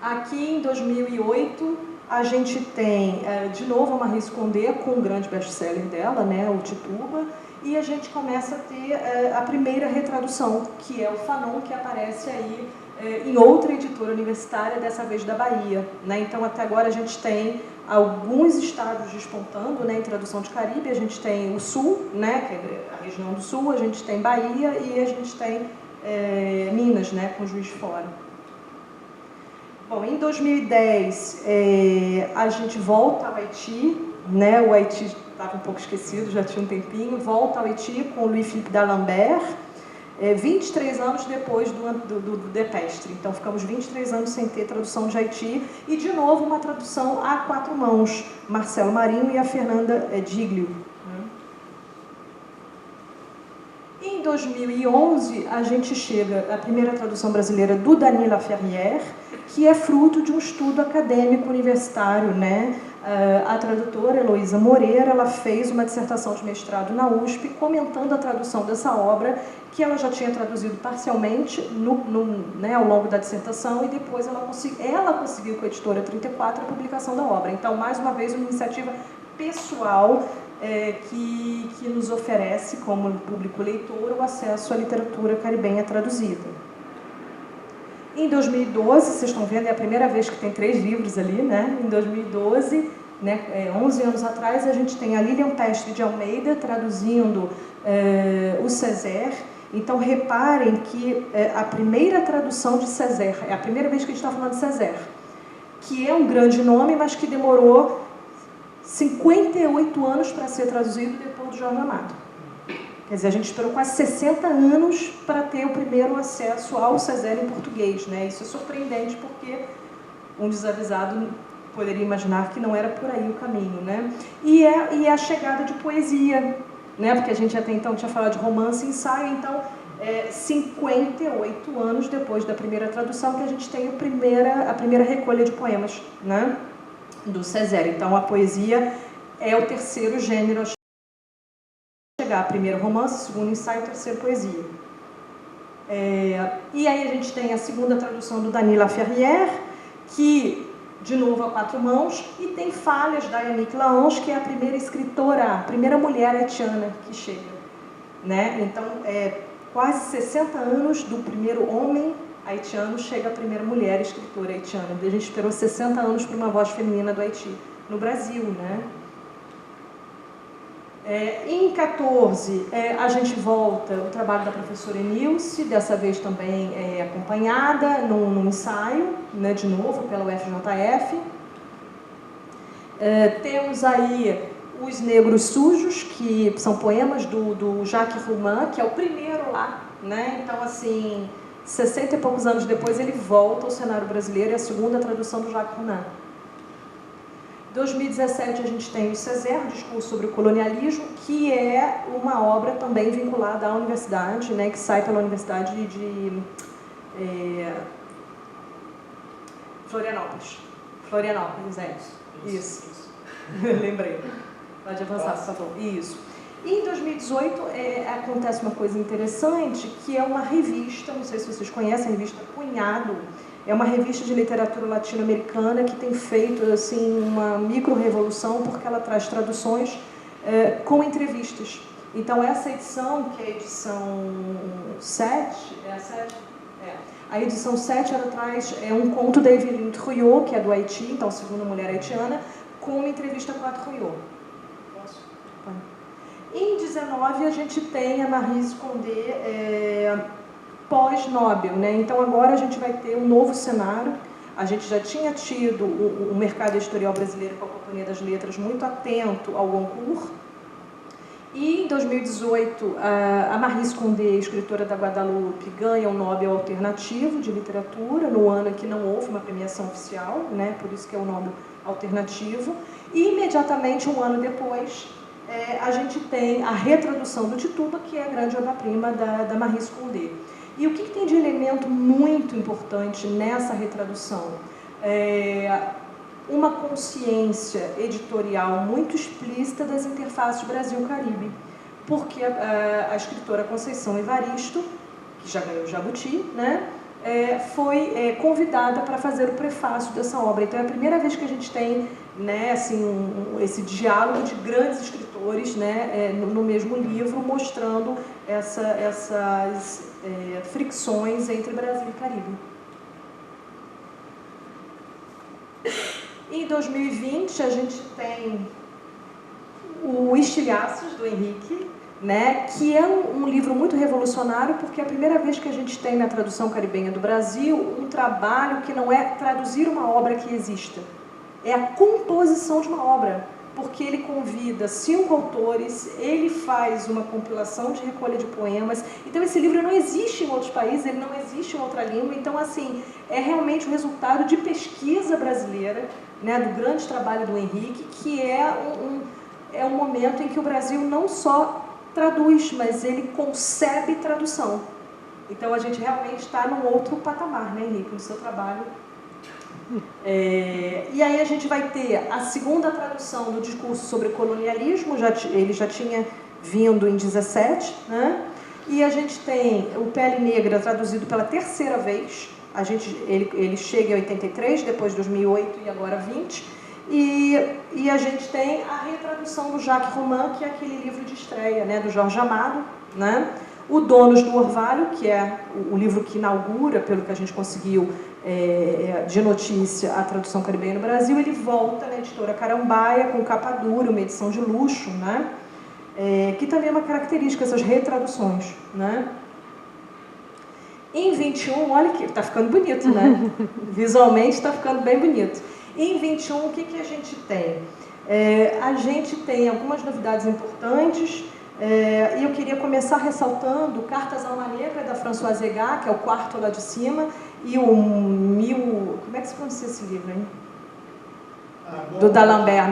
Aqui, em 2008, a gente tem, de novo, a Maryse Condé, com o grande best-seller dela, né, o Tituba, e a gente começa a ter a primeira retradução, que é o Fanon, que aparece aí em outra editora universitária, dessa vez da Bahia, né? Então, até agora, a gente tem alguns estados despontando, né, em tradução de Caribe. A gente tem o Sul, né, que é a região do Sul, a gente tem Bahia e a gente tem Minas, né, com Juiz de Fora. Bom, em 2010, a gente volta ao Haiti, né? O Haiti estava um pouco esquecido, já tinha um tempinho, volta ao Haiti com o Louis-Philippe d'Alembert, 23 anos depois do Depestre. Então, ficamos 23 anos sem ter tradução de Haiti. E, de novo, uma tradução a 4 mãos, Marcelo Marinho e a Fernanda Giglio. Em 2011, a gente chega à primeira tradução brasileira do Dany Laferrière, que é fruto de um estudo acadêmico universitário, né? A tradutora Heloísa Moreira, ela fez uma dissertação de mestrado na USP, comentando a tradução dessa obra, que ela já tinha traduzido parcialmente né, ao longo da dissertação, e depois ela conseguiu com a editora 34 a publicação da obra. Então, mais uma vez, uma iniciativa pessoal que nos oferece, como público leitor, o acesso à literatura caribenha traduzida. Em 2012, vocês estão vendo, é a primeira vez que tem 3 livros ali, né? Em 2012, né, 11 anos atrás, a gente tem a Lilian Pestre de Almeida traduzindo o Césaire. Então, reparem que a primeira tradução de Césaire, é a primeira vez que a gente está falando de Césaire, que é um grande nome, mas que demorou 58 anos para ser traduzido depois do Jorge Amado. Quer dizer, a gente esperou quase 60 anos para ter o primeiro acesso ao Césaire em português, né? Isso é surpreendente, porque um desavisado poderia imaginar que não era por aí o caminho, né? E a chegada de poesia, né? Porque a gente até então tinha falado de romance e ensaio, então 58 anos depois da primeira tradução que a gente tem a primeira recolha de poemas, né? Do Césaire. Então, a poesia é o terceiro gênero a chegar. Primeiro romance, segundo ensaio, terceiro poesia. E aí a gente tem a segunda tradução do Dany Laferrière, que, de novo, a 4 mãos, e tem falhas da Yannick Laange, que é a primeira escritora, a primeira mulher haitiana que chega, né? Então, quase 60 anos do primeiro homem haitiano, chega a primeira mulher escritora haitiana. A gente esperou 60 anos para uma voz feminina do Haiti, no Brasil, né? Em 14, a gente volta o trabalho da professora Enilce, dessa vez também acompanhada num ensaio, né, de novo, pela UFJF. Temos aí Os Negros Sujos, que são poemas do Jacques Roumain, que é o primeiro lá, né? Então, assim, 60 e poucos anos depois, ele volta ao cenário brasileiro, e a segunda tradução do Jacques Roumain. Em 2017, a gente tem o Césaire, Discurso sobre o Colonialismo, que é uma obra também vinculada à universidade, né, que sai pela Universidade de Florianópolis. Florianópolis, isso. Lembrei. Pode avançar, por favor. Isso. E em 2018, acontece uma coisa interessante, que é uma revista, não sei se vocês conhecem, a revista Cunhado. É uma revista de literatura latino-americana que tem feito assim, uma micro-revolução, porque ela traz traduções com entrevistas. Então, essa edição, que é a edição 7, a edição 7, ela traz um conto da Evelyn Trujillo, que é do Haiti, então, a segunda mulher haitiana, com uma entrevista com a Trujillo. Em 19, a gente tem a Maryse Condé pós-Nobel, né? Então, agora a gente vai ter um novo cenário. A gente já tinha tido o mercado editorial brasileiro com a Companhia das Letras muito atento ao Goncourt. E em 2018, a Maryse Condé, escritora da Guadalupe, ganha o Nobel Alternativo de Literatura, no ano em que não houve uma premiação oficial, né? Por isso que é o Nobel Alternativo. E imediatamente, um ano depois, a gente tem a retradução do Tituba, que é a grande obra-prima da Maryse Condé. E o que tem de elemento muito importante nessa retradução? Uma consciência editorial muito explícita das interfaces Brasil-Caribe, porque a escritora Conceição Evaristo, que já ganhou o Jabuti, né, foi convidada para fazer o prefácio dessa obra. Então, é a primeira vez que a gente tem, né, assim, esse diálogo de grandes escritores, né, no mesmo livro, mostrando essas fricções entre Brasil e Caribe. Em 2020, a gente tem o Estilhaços, do Henrique, né, que é um livro muito revolucionário, porque é a primeira vez que a gente tem na tradução caribenha do Brasil um trabalho que não é traduzir uma obra que exista, é a composição de uma obra, porque ele convida 5 autores, ele faz uma compilação de recolha de poemas. Então, esse livro não existe em outros países, ele não existe em outra língua. Então, assim, é realmente o resultado de pesquisa brasileira, né, do grande trabalho do Henrique, que é um momento em que o Brasil não só traduz, mas ele concebe tradução. Então, a gente realmente está num outro patamar, né, Henrique, no seu trabalho. E aí a gente vai ter a segunda tradução do discurso sobre colonialismo, ele já tinha vindo em 17, né? E a gente tem o Pele Negra traduzido pela terceira vez, ele chega em 83, depois 2008 e agora 20, e a gente tem a retradução do Jacques Roman, que é aquele livro de estreia, né, do Jorge Amado, né? O Donos do Orvalho, que é o livro que inaugura, pelo que a gente conseguiu de notícia, a tradução caribenha no Brasil, ele volta na editora Carambaia, com capa dura, uma edição de luxo, né? Que também é uma característica, essas retraduções, né? Em 21, olha que está ficando bonito, né? Visualmente está ficando bem bonito. Em 21, o que a gente tem? A gente tem algumas novidades importantes. E eu queria começar ressaltando Cartas a uma Negra, da Françoise Egat, que é o quarto lá de cima, e como é que se pronuncia esse livro, hein? Do D'Alembert,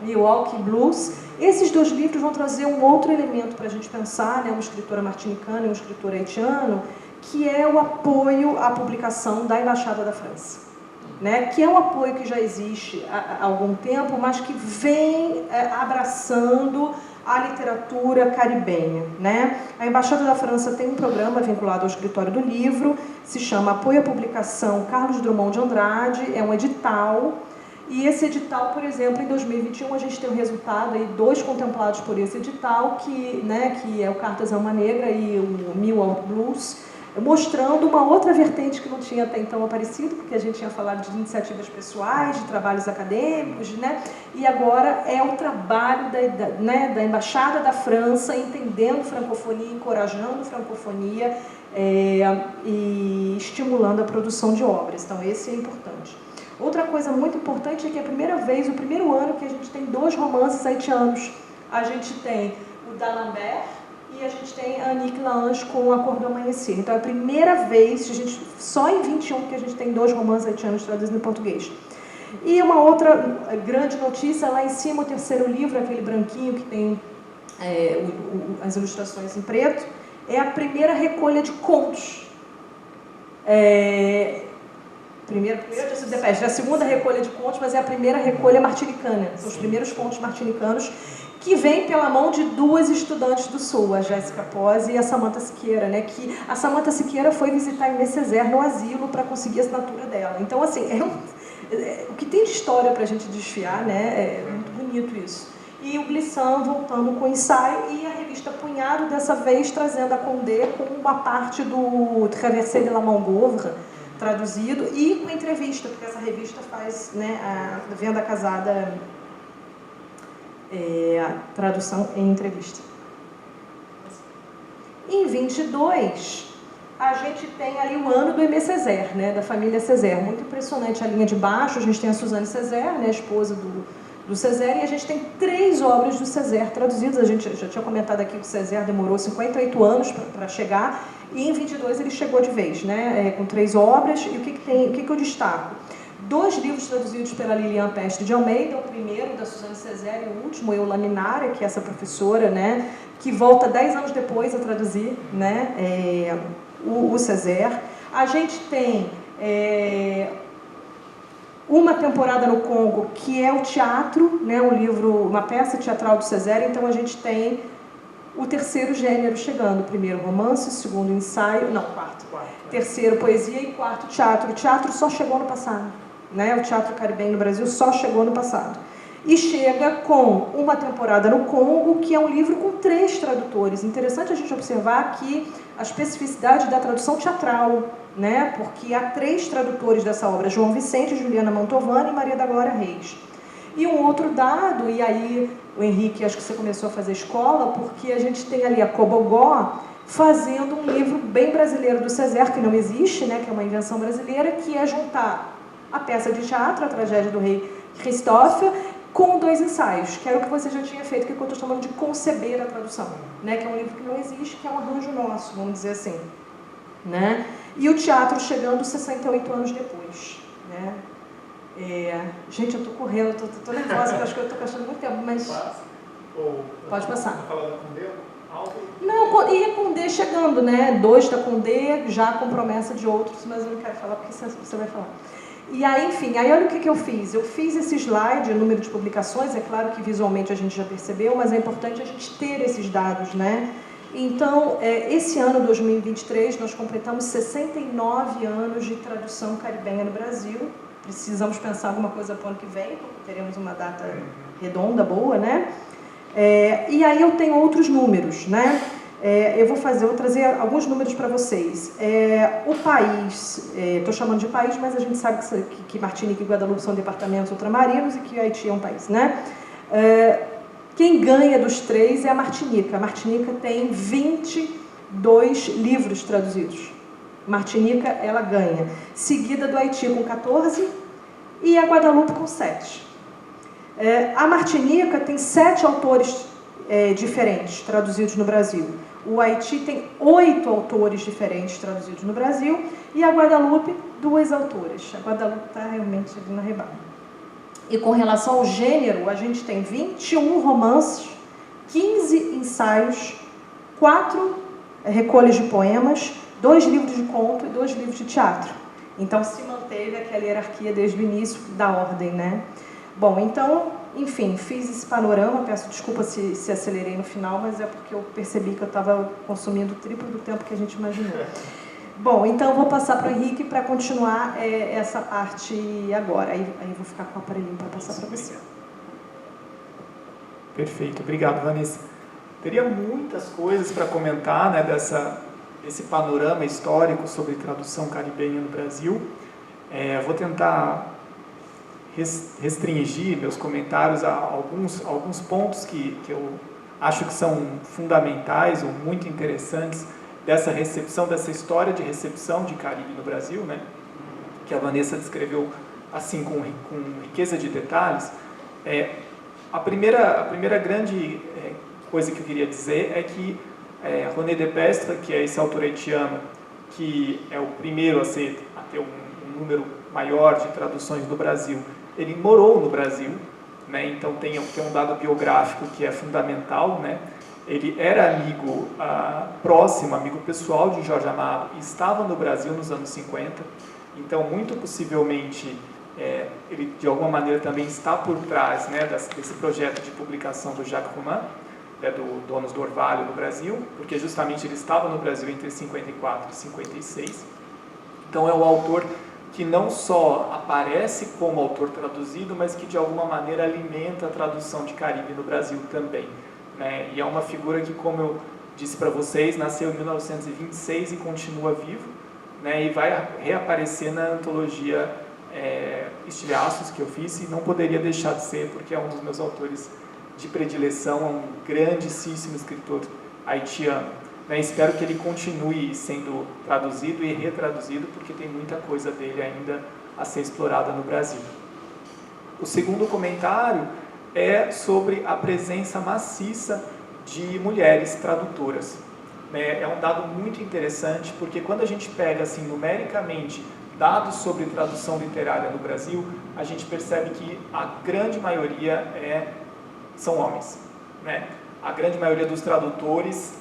Milwaukee Blues. Esses 2 livros vão trazer um outro elemento para a gente pensar, né? Uma escritora martinicana e um escritor haitiano, que é o apoio à publicação da Embaixada da França, né? Que é um apoio que já existe há algum tempo, mas que vem abraçando a literatura caribenha, né? A Embaixada da França tem um programa vinculado ao escritório do livro, se chama Apoio à Publicação Carlos Drummond de Andrade, é um edital, e esse edital, por exemplo, em 2021 a gente tem um resultado, aí, 2 contemplados por esse edital, que é o Cartas a uma Negra e o Milwaukee Blues, mostrando uma outra vertente que não tinha até então aparecido, porque a gente tinha falado de iniciativas pessoais, de trabalhos acadêmicos, né? E agora é o trabalho da Embaixada da França, entendendo francofonia, encorajando francofonia e estimulando a produção de obras. Então, esse é importante. Outra coisa muito importante é que é a primeira vez, o primeiro ano que a gente tem 2 romances haitianos. A gente tem o D'Alembert e a gente tem a Annick Lange com A Cor do Amanhecer. Então, é a primeira vez, só em 21 que a gente tem 2 romances haitianos traduzidos em português. E uma outra grande notícia, lá em cima, o terceiro livro, aquele branquinho que tem as ilustrações em preto, é a primeira recolha de contos. Primeiro é a segunda recolha de contos, mas é a primeira recolha martinicana. São os primeiros contos martinicanos que vem pela mão de 2 estudantes do Sul, a Jéssica Pose e a Samantha Siqueira, né? Que a Samantha Siqueira foi visitar a Inês Césaire no asilo para conseguir a assinatura dela. Então, assim, o que tem de história para a gente desfiar, né? É muito bonito isso. e o Glissant voltando com o ensaio, e a revista Punhado, dessa vez trazendo a Condé com uma parte do Traversée de la Mangouvre, traduzido, e com entrevista, porque essa revista faz, né, a Venda Casada, a tradução em entrevista. Em 22, a gente tem ali o ano do Aimé Césaire, né, da família Césaire. Muito impressionante a linha de baixo, a gente tem a Suzanne Césaire, né, a esposa do Césaire, e a gente tem 3 obras do Césaire traduzidas. A gente já tinha comentado aqui que o Césaire demorou 58 anos para chegar, e em 22 ele chegou de vez, né, com 3 obras. E o que eu destaco? 2 livros traduzidos pela Lilian Pestre de Almeida, o primeiro da Suzanne Césaire e o último, Eu Laminare, que é essa professora, né, que volta 10 anos depois a traduzir, né, o Césaire. A gente tem Uma Temporada no Congo, que é o teatro, né, um livro, uma peça teatral do Césaire. Então a gente tem o 3º gênero chegando: primeiro romance, segundo ensaio, não, quarto. Terceiro poesia e quarto teatro. O teatro só chegou no passado, né? O teatro caribenho no Brasil só chegou no passado. E chega com Uma Temporada no Congo, que é um livro com 3 tradutores. Interessante a gente observar aqui a especificidade da tradução teatral, né? Porque há 3 tradutores dessa obra: João Vicente, Juliana Mantovani e Maria da Glória Reis. E um outro dado, e aí o Henrique, acho que você começou a fazer escola, porque a gente tem ali a Cobogó fazendo um livro bem brasileiro do Césaire, que não existe, né? Que é uma invenção brasileira, que é juntar a peça de teatro, a tragédia do rei Christophe, com 2 ensaios, que era o que você já tinha feito, que eu estou chamando de conceber a tradução, né? Que é um livro que não existe, que é um arranjo nosso, vamos dizer assim, né? E o teatro chegando 68 anos depois, né? Gente, eu estou correndo, estou nervosa, eu acho que eu estou gastando muito tempo, mas... Pode passar. Está falando da Condé? Não, e a Condé chegando, né? 2 da Condé, já com promessa de outros, mas eu não quero falar porque você vai falar. E aí, enfim, aí olha o que eu fiz. Eu fiz esse slide, o número de publicações, é claro que visualmente a gente já percebeu, mas é importante a gente ter esses dados, né? Então, esse ano, 2023, nós completamos 69 anos de tradução caribenha no Brasil. Precisamos pensar alguma coisa para o ano que vem, porque teremos uma data redonda, boa, né? E aí eu tenho outros números, né? Eu vou trazer alguns números para vocês. O país, estou chamando de país, mas a gente sabe que Martinique e Guadalupe são departamentos ultramarinos e que Haiti é um país, né? Quem ganha dos 3 é a Martinica. A Martinica tem 22 livros traduzidos. Martinica, ela ganha. Seguida do Haiti com 14 e a Guadalupe com 7. A Martinica tem 7 autores diferentes traduzidos no Brasil. O Haiti tem 8 autores diferentes traduzidos no Brasil e a Guadalupe, 2 autoras. A Guadalupe está realmente ali na rebaba. E com relação ao gênero, a gente tem 21 romances, 15 ensaios, 4 recolhas de poemas, 2 livros de conto e 2 livros de teatro. Então se manteve aquela hierarquia desde o início da ordem, né? Bom, então, enfim, fiz esse panorama. Peço desculpa se acelerei no final, mas é porque eu percebi que eu estava consumindo o triplo do tempo que a gente imaginou. Bom, então eu vou passar para o Henrique para continuar essa parte agora. Aí eu vou ficar com o aparelhinho para passar para você. Perfeito, obrigado, Vanessa. Teria muitas coisas para comentar, né, desse panorama histórico sobre tradução caribenha no Brasil. Vou tentar restringir meus comentários a alguns pontos que eu acho que são fundamentais ou muito interessantes dessa recepção, dessa história de recepção de Caribe no Brasil, né? Que a Vanessa descreveu assim com riqueza de detalhes. A primeira grande coisa que eu queria dizer é que René de Pestre, que é esse autor haitiano, que é o primeiro a ter um número maior de traduções no Brasil, ele morou no Brasil, né? Então tem um dado biográfico que é fundamental, né? Ele era amigo próximo, amigo pessoal de Jorge Amado, e estava no Brasil nos anos 50, então muito possivelmente ele de alguma maneira também está por trás, né, desse projeto de publicação do Jacques Romain, do Donos do Orvalho no Brasil, porque justamente ele estava no Brasil entre 54 e 56, então é o autor que não só aparece como autor traduzido, mas que de alguma maneira alimenta a tradução de Caribe no Brasil também, né? E é uma figura que, como eu disse para vocês, nasceu em 1926 e continua vivo, né? E vai reaparecer na antologia Estilhaços que eu fiz, e não poderia deixar de ser, porque é um dos meus autores de predileção, é um grandíssimo escritor haitiano. Espero que ele continue sendo traduzido e retraduzido, porque tem muita coisa dele ainda a ser explorada no Brasil. O segundo comentário é sobre a presença maciça de mulheres tradutoras. É um dado muito interessante, porque quando a gente pega, assim, numericamente, dados sobre tradução literária no Brasil, a gente percebe que a grande maioria são homens, né? A grande maioria dos tradutores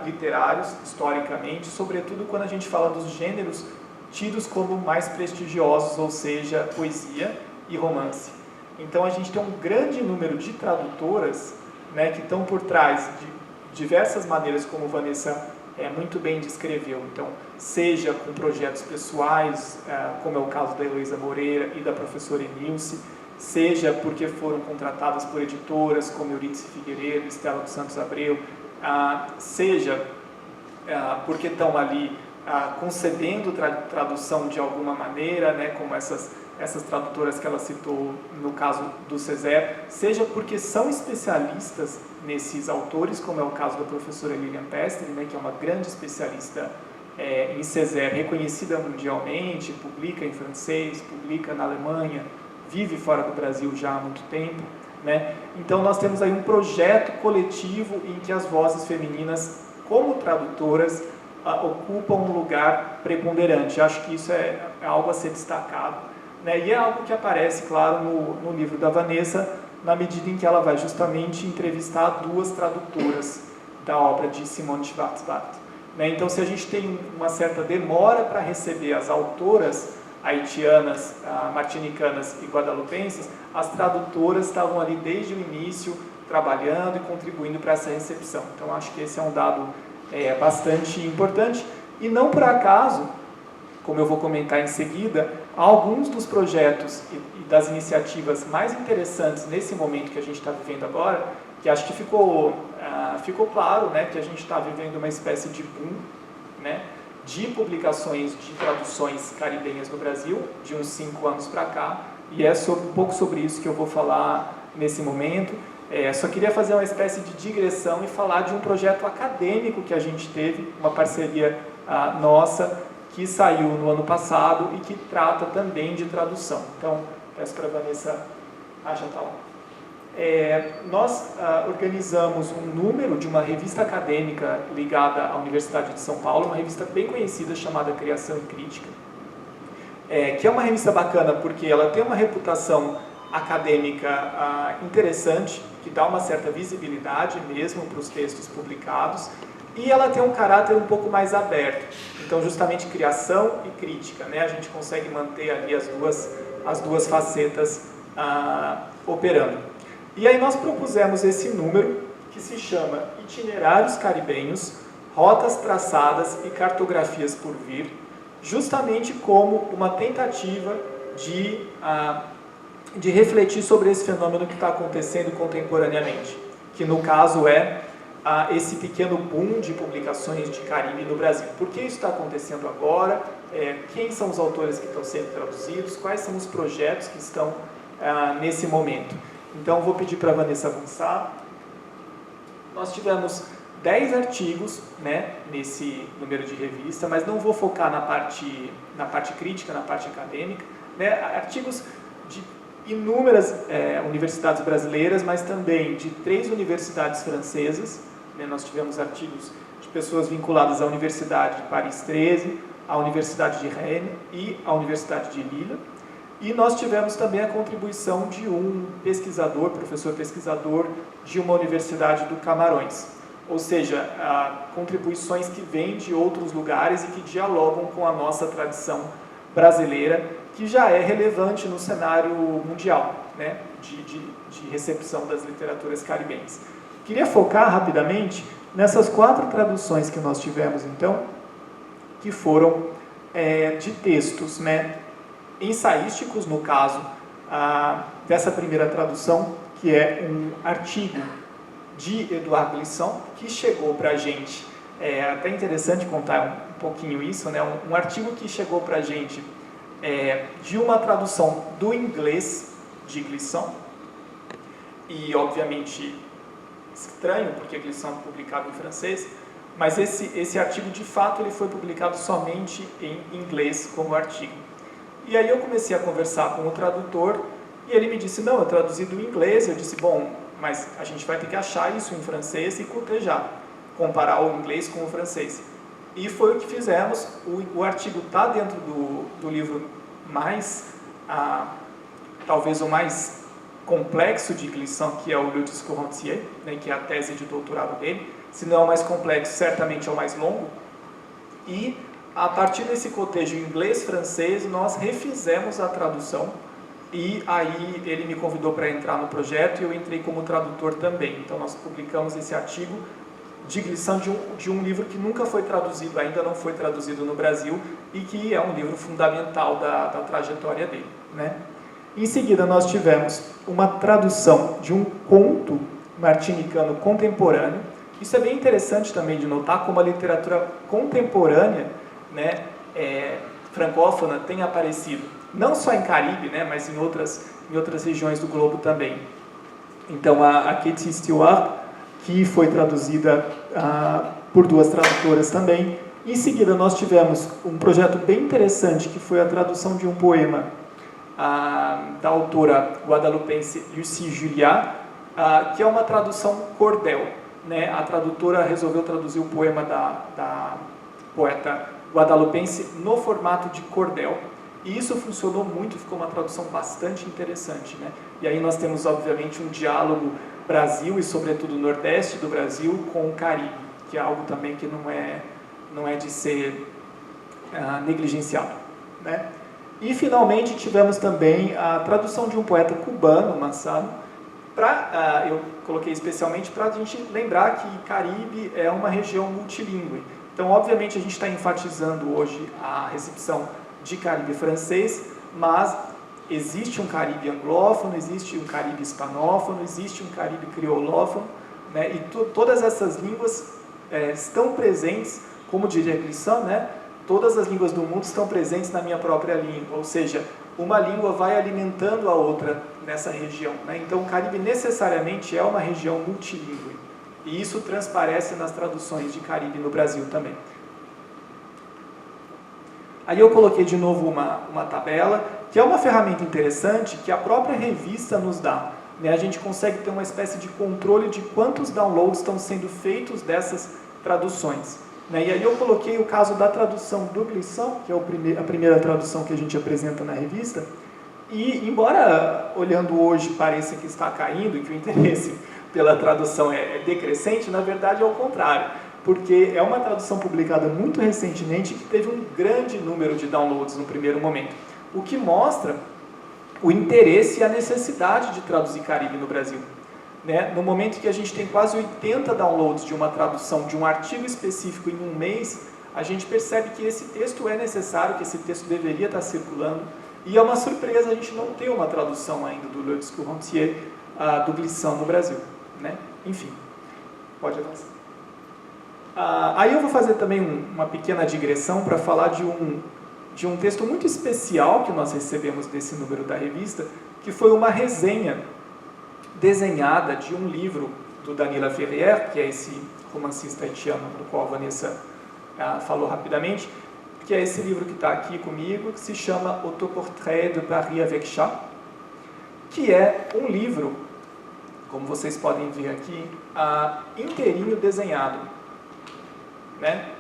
literários, historicamente, sobretudo quando a gente fala dos gêneros tidos como mais prestigiosos, ou seja, poesia e romance. Então, a gente tem um grande número de tradutoras, né, que estão por trás de diversas maneiras, como Vanessa muito bem descreveu. Então, seja com projetos pessoais, como é o caso da Heloísa Moreira e da professora Enilce, seja porque foram contratadas por editoras como Eurídice Figueiredo, Estela dos Santos Abreu, seja porque estão ali concedendo tradução de alguma maneira, né, como essas tradutoras que ela citou no caso do César, seja porque são especialistas nesses autores, como é o caso da professora Lilian Pestre, né, que é uma grande especialista em César, reconhecida mundialmente, publica em francês, publica na Alemanha, vive fora do Brasil já há muito tempo, né? Então nós temos aí um projeto coletivo em que as vozes femininas, como tradutoras, ocupam um lugar preponderante. Acho que isso é algo a ser destacado, né? E é algo que aparece, claro, no livro da Vanessa, na medida em que ela vai justamente entrevistar duas tradutoras da obra de Simone Schwarzbach, né? Então, se a gente tem uma certa demora para receber as autoras haitianas, martinicanas e guadalupenses, as tradutoras estavam ali desde o início, trabalhando e contribuindo para essa recepção. Então, acho que esse é um dado bastante importante. E não por acaso, como eu vou comentar em seguida, alguns dos projetos e das iniciativas mais interessantes nesse momento que a gente está vivendo agora, que acho que ficou claro, né, que a gente está vivendo uma espécie de boom, né, de publicações de traduções caribenhas no Brasil, de uns 5 anos para cá, e é um pouco sobre isso que eu vou falar nesse momento. Só queria fazer uma espécie de digressão e falar de um projeto acadêmico que a gente teve, uma parceria nossa, que saiu no ano passado e que trata também de tradução. Então, peço para a Vanessa... já está lá. Nós organizamos um número de uma revista acadêmica ligada à Universidade de São Paulo, uma revista bem conhecida chamada Criação e Crítica, que é uma revista bacana porque ela tem uma reputação acadêmica interessante, que dá uma certa visibilidade mesmo para os textos publicados, e ela tem um caráter um pouco mais aberto. Então, justamente criação e crítica, né? A gente consegue manter ali as duas facetas operando. E aí nós propusemos esse número, que se chama Itinerários Caribenhos, Rotas Traçadas e Cartografias por Vir, justamente como uma tentativa de refletir sobre esse fenômeno que está acontecendo contemporaneamente, que no caso esse pequeno boom de publicações de Caribe no Brasil. Por que isso está acontecendo agora? Quem são os autores que estão sendo traduzidos? Quais são os projetos que estão nesse momento? Então, vou pedir para a Vanessa avançar. Nós tivemos 10 artigos, né, nesse número de revista, mas não vou focar na parte crítica, na parte acadêmica, né, artigos de inúmeras universidades brasileiras, mas também de 3 universidades francesas, né, nós tivemos artigos de pessoas vinculadas à Universidade de Paris 13, à Universidade de Rennes e à Universidade de Lille. E nós tivemos também a contribuição de um professor pesquisador de uma universidade do Camarões. Ou seja, contribuições que vêm de outros lugares e que dialogam com a nossa tradição brasileira, que já é relevante no cenário mundial, né, de recepção das literaturas caribenhas. Queria focar rapidamente nessas 4 traduções que nós tivemos, então, que foram de textos, né, ensaísticos, no caso dessa primeira tradução, que é um artigo de Edouard Glissant, que chegou para a gente, é até interessante contar um pouquinho isso, né? Um artigo que chegou para a gente de uma tradução do inglês de Glissant, e obviamente estranho, porque Glissant é publicado em francês, mas esse artigo, de fato, ele foi publicado somente em inglês como artigo. E aí eu comecei a conversar com o tradutor, e ele me disse, não, eu traduzi do inglês. Eu disse, bom, mas a gente vai ter que achar isso em francês e cotejar, comparar o inglês com o francês. E foi o que fizemos. O artigo está dentro do livro mais, talvez o mais complexo de Glissant, que é o Le Discours entier, né, que é a tese de doutorado dele. Se não é o mais complexo, certamente é o mais longo. E a partir desse cotejo inglês-francês, nós refizemos a tradução. E aí ele me convidou para entrar no projeto e eu entrei como tradutor também. Então nós publicamos esse artigo de Glissant de um livro que nunca foi traduzido, ainda não foi traduzido no Brasil, e que é um livro fundamental da trajetória dele, né? Em seguida nós tivemos uma tradução de um conto martinicano contemporâneo. Isso é bem interessante também de notar como a literatura contemporânea, né, francófona tem aparecido. Não só em Caribe, né, mas em outras regiões do globo também. Então, a Katie Stewart, que foi traduzida por duas tradutoras também. Em seguida, nós tivemos um projeto bem interessante, que foi a tradução de um poema da autora guadalupense Lucie Juliat, que é uma tradução cordel, né? A tradutora resolveu traduzir o poema da poeta guadalupense no formato de cordel. E isso funcionou muito, ficou uma tradução bastante interessante, né? E aí nós temos, obviamente, um diálogo Brasil e, sobretudo, Nordeste do Brasil com o Caribe, que é algo também que não é de ser negligenciado, né? E, finalmente, tivemos também a tradução de um poeta cubano, Massado, eu coloquei especialmente para a gente lembrar que Caribe é uma região multilingüe. Então, obviamente, a gente está enfatizando hoje a recepção de Caribe francês, mas existe um Caribe anglófono, existe um Caribe hispanófono, existe um Caribe criolófono, né? E todas essas línguas estão presentes, como diria Glissant, né? Todas as línguas do mundo estão presentes na minha própria língua, ou seja, uma língua vai alimentando a outra nessa região, né? Então, o Caribe necessariamente é uma região multilingüe, e isso transparece nas traduções de Caribe no Brasil também. Aí eu coloquei de novo uma tabela, que é uma ferramenta interessante que a própria revista nos dá, né? A gente consegue ter uma espécie de controle de quantos downloads estão sendo feitos dessas traduções, né? E aí eu coloquei o caso da tradução do Glissant, que é a primeira tradução que a gente apresenta na revista, e embora olhando hoje pareça que está caindo e que o interesse pela tradução é decrescente, na verdade é o contrário, porque é uma tradução publicada muito recentemente que teve um grande número de downloads no primeiro momento, o que mostra o interesse e a necessidade de traduzir Caribe no Brasil, né? No momento que a gente tem quase 80 downloads de uma tradução de um artigo específico em um mês, a gente percebe que esse texto é necessário, que esse texto deveria estar circulando, e é uma surpresa a gente não ter uma tradução ainda do Le Discours entier do Glissant no Brasil, né? Enfim, pode avançar. Aí eu vou fazer também uma pequena digressão para falar de um texto muito especial que nós recebemos desse número da revista, que foi uma resenha desenhada de um livro do Dany Laferrière, que é esse romancista haitiano do qual a Vanessa falou rapidamente, que é esse livro que está aqui comigo, que se chama Autoportrait de Paris avec Chat, que é um livro, como vocês podem ver aqui, inteirinho desenhado, né?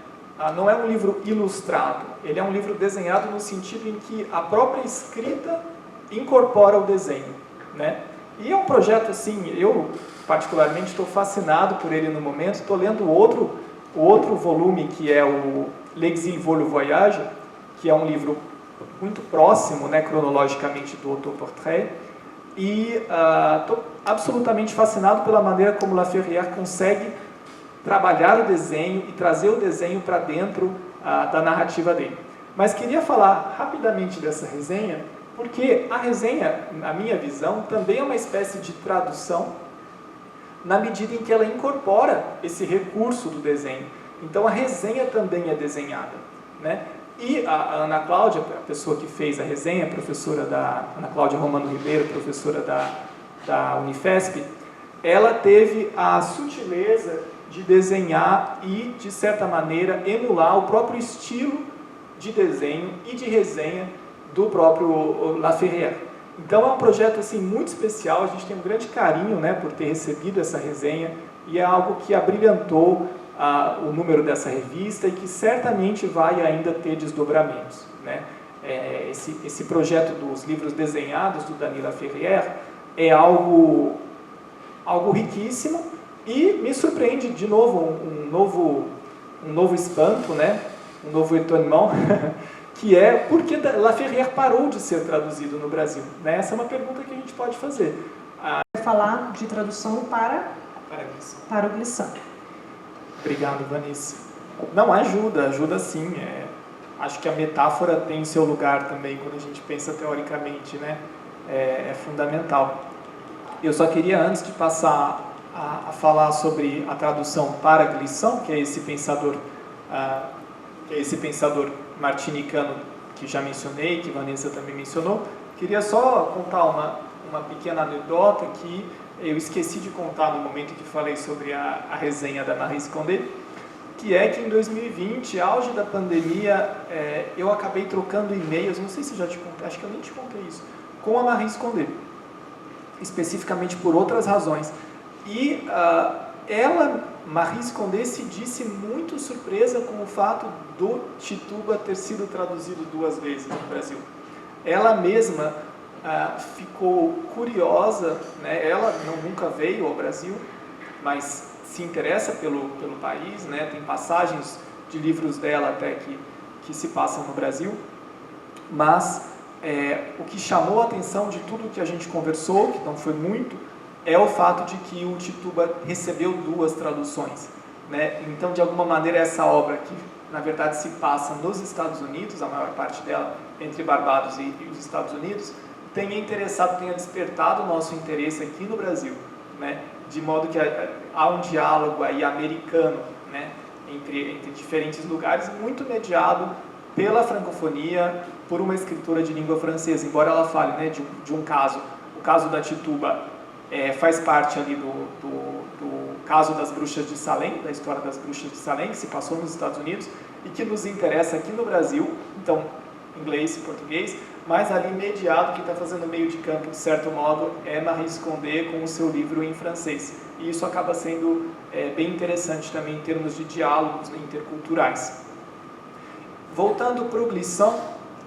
Não é um livro ilustrado, ele é um livro desenhado no sentido em que a própria escrita incorpora o desenho, né? E é um projeto assim, eu particularmente estou fascinado por ele no momento, estou lendo o outro volume, que é o L'Exil vaut le voyage, que é um livro muito próximo, né, cronologicamente, do Autoportrait, e estou absolutamente fascinado pela maneira como Laferrière consegue trabalhar o desenho e trazer o desenho para dentro da narrativa dele. Mas queria falar rapidamente dessa resenha, porque a resenha, na minha visão, também é uma espécie de tradução, na medida em que ela incorpora esse recurso do desenho. Então a resenha também é desenhada, né? E a Ana Cláudia, a pessoa que fez a resenha, professora da Ana Cláudia Romano Ribeiro, professora da Unifesp, ela teve a sutileza de desenhar e, de certa maneira, emular o próprio estilo de desenho e de resenha do próprio Laferrière. Então é um projeto assim, muito especial, a gente tem um grande carinho, né, por ter recebido essa resenha, e é algo que abrilhantou o número dessa revista e que certamente vai ainda ter desdobramentos, né? Esse projeto dos livros desenhados do Denis Laferrière é algo riquíssimo e me surpreende de novo um novo espanto, né? Um novo étonnement, que é por que Laferrière parou de ser traduzido no Brasil, né? Essa é uma pergunta que a gente pode fazer. Vai falar de tradução para o Glissant. Obrigado, Vanessa. Não, ajuda sim. Acho que a metáfora tem seu lugar também, quando a gente pensa teoricamente, né? É fundamental. Eu só queria, antes de passar a falar sobre a tradução para Glissant, que é esse pensador martinicano que já mencionei, que Vanessa também mencionou, queria só contar uma pequena anedota que eu esqueci de contar no momento em que falei sobre a resenha da Maryse Condé, que é que em 2020, auge da pandemia, eu acabei trocando e-mails, não sei se já te contei, acho que eu nem te contei isso, com a Maryse Condé, especificamente por outras razões. E Maryse Condé se disse muito surpresa com o fato do Tituba ter sido traduzido 2 vezes no Brasil. Ela mesma ficou curiosa, né? Ela nunca veio ao Brasil, mas se interessa pelo país, né? Tem passagens de livros dela até que se passam no Brasil, mas o que chamou a atenção de tudo que a gente conversou, que não foi muito, é o fato de que o Tituba recebeu 2 traduções, né? Então, de alguma maneira, essa obra, que na verdade se passa nos Estados Unidos, a maior parte dela entre Barbados e os Estados Unidos, tenha despertado o nosso interesse aqui no Brasil, né? De modo que há um diálogo aí americano, né? entre diferentes lugares, muito mediado pela francofonia, por uma escritora de língua francesa, embora ela fale, né, de um caso, o caso da Tituba faz parte ali do caso das bruxas de Salem, da história das bruxas de Salem, que se passou nos Estados Unidos e que nos interessa aqui no Brasil, então inglês e português, mas ali mediado, que está fazendo meio de campo, de certo modo, é Maryse Condé com o seu livro em francês. E isso acaba sendo bem interessante também em termos de diálogos, né, interculturais. Voltando para o Glissant,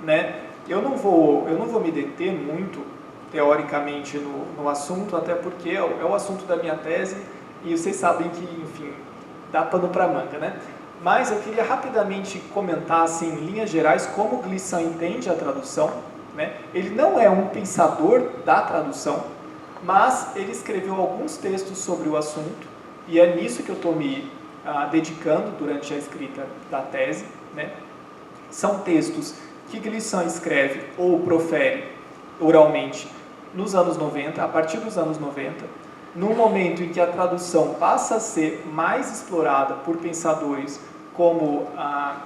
né, eu não vou me deter muito, teoricamente, no assunto, até porque é o assunto da minha tese, e vocês sabem que, enfim, dá pano para manga, né? Mas eu queria rapidamente comentar, assim, em linhas gerais, como o Glissant entende a tradução, né? Ele não é um pensador da tradução, mas ele escreveu alguns textos sobre o assunto, e é nisso que eu estou me dedicando durante a escrita da tese, né? São textos que Glissant escreve ou profere oralmente nos anos 90, a partir dos anos 90, num momento em que a tradução passa a ser mais explorada por pensadores como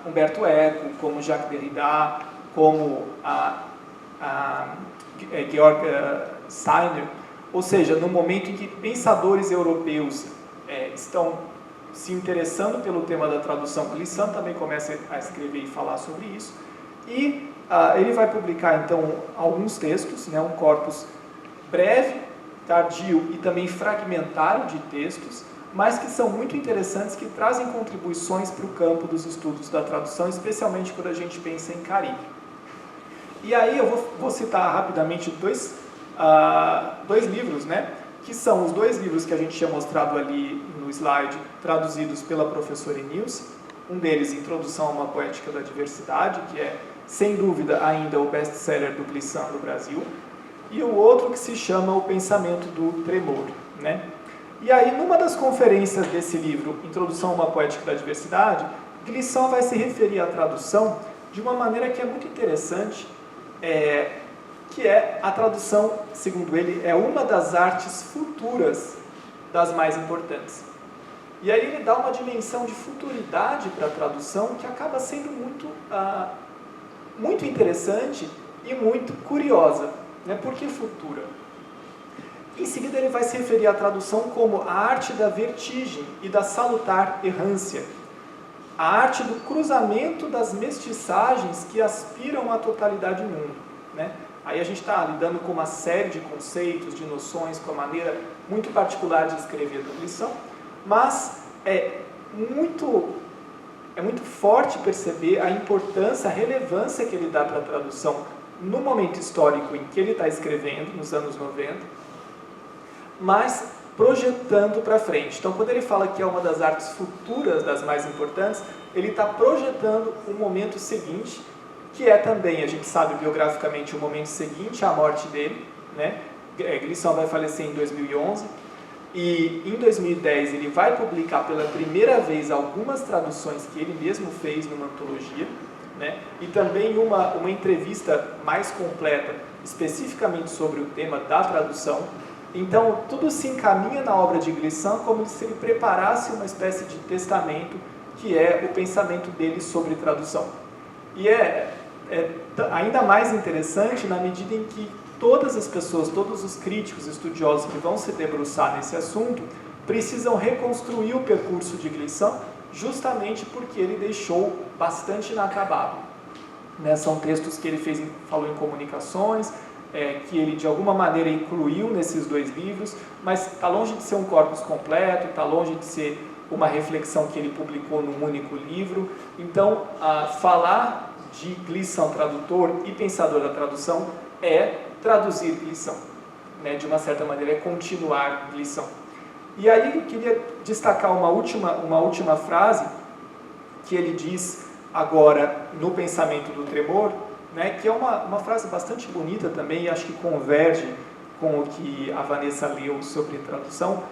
Humberto Eco, como Jacques Derrida, como Georg Steiner, ou seja, no momento em que pensadores europeus estão se interessando pelo tema da tradução, Glissant também começa a escrever e falar sobre isso, e ele vai publicar então alguns textos, né, um corpus breve, tardio e também fragmentário de textos, mas que são muito interessantes, que trazem contribuições para o campo dos estudos da tradução, especialmente quando a gente pensa em Caribe. E aí eu vou citar rapidamente dois livros, né, que são os 2 livros que a gente tinha mostrado ali no slide, traduzidos pela professora Nilce. Um deles, Introdução a uma Poética da Diversidade, que é, sem dúvida, ainda o best-seller do Glissant no Brasil. E o outro que se chama O Pensamento do Tremor, né? E aí, numa das conferências desse livro, Introdução a uma Poética da Diversidade, Glissant vai se referir à tradução de uma maneira que é muito interessante, que é a tradução, segundo ele, é uma das artes futuras das mais importantes. E aí ele dá uma dimensão de futuridade para a tradução que acaba sendo muito interessante e muito curiosa. Né? Por que futura? Em seguida ele vai se referir à tradução como a arte da vertigem e da salutar errância, a arte do cruzamento das mestiçagens que aspiram à totalidade do mundo. Né? Aí a gente está lidando com uma série de conceitos, de noções, com a maneira muito particular de escrever a Glisson, mas é muito forte perceber a importância, a relevância que ele dá para a tradução no momento histórico em que ele está escrevendo, nos anos 90, mas projetando para frente. Então, quando ele fala que é uma das artes futuras das mais importantes, ele está projetando o momento seguinte, que é também, a gente sabe biograficamente, o momento seguinte à morte dele, né? Glisson vai falecer em 2011, e em 2010 ele vai publicar pela primeira vez algumas traduções que ele mesmo fez numa antologia, né? E também uma entrevista mais completa, especificamente sobre o tema da tradução. Então, tudo se encaminha na obra de Glisson como se ele preparasse uma espécie de testamento, que é o pensamento dele sobre tradução. E é ainda mais interessante na medida em que todas as pessoas, todos os críticos, estudiosos que vão se debruçar nesse assunto, precisam reconstruir o percurso de Glisson, justamente porque ele deixou bastante inacabado. Né? São textos que ele falou em comunicações, que ele de alguma maneira incluiu nesses dois livros, mas está longe de ser um corpus completo, está longe de ser uma reflexão que ele publicou num único livro. Então, falar de Glisson tradutor e pensador da tradução é traduzir Glisson, né? De uma certa maneira, é continuar Glisson. E aí eu queria destacar uma última frase que ele diz agora no Pensamento do Tremor, né? Que é uma frase bastante bonita também, e acho que converge com o que a Vanessa leu sobre tradução,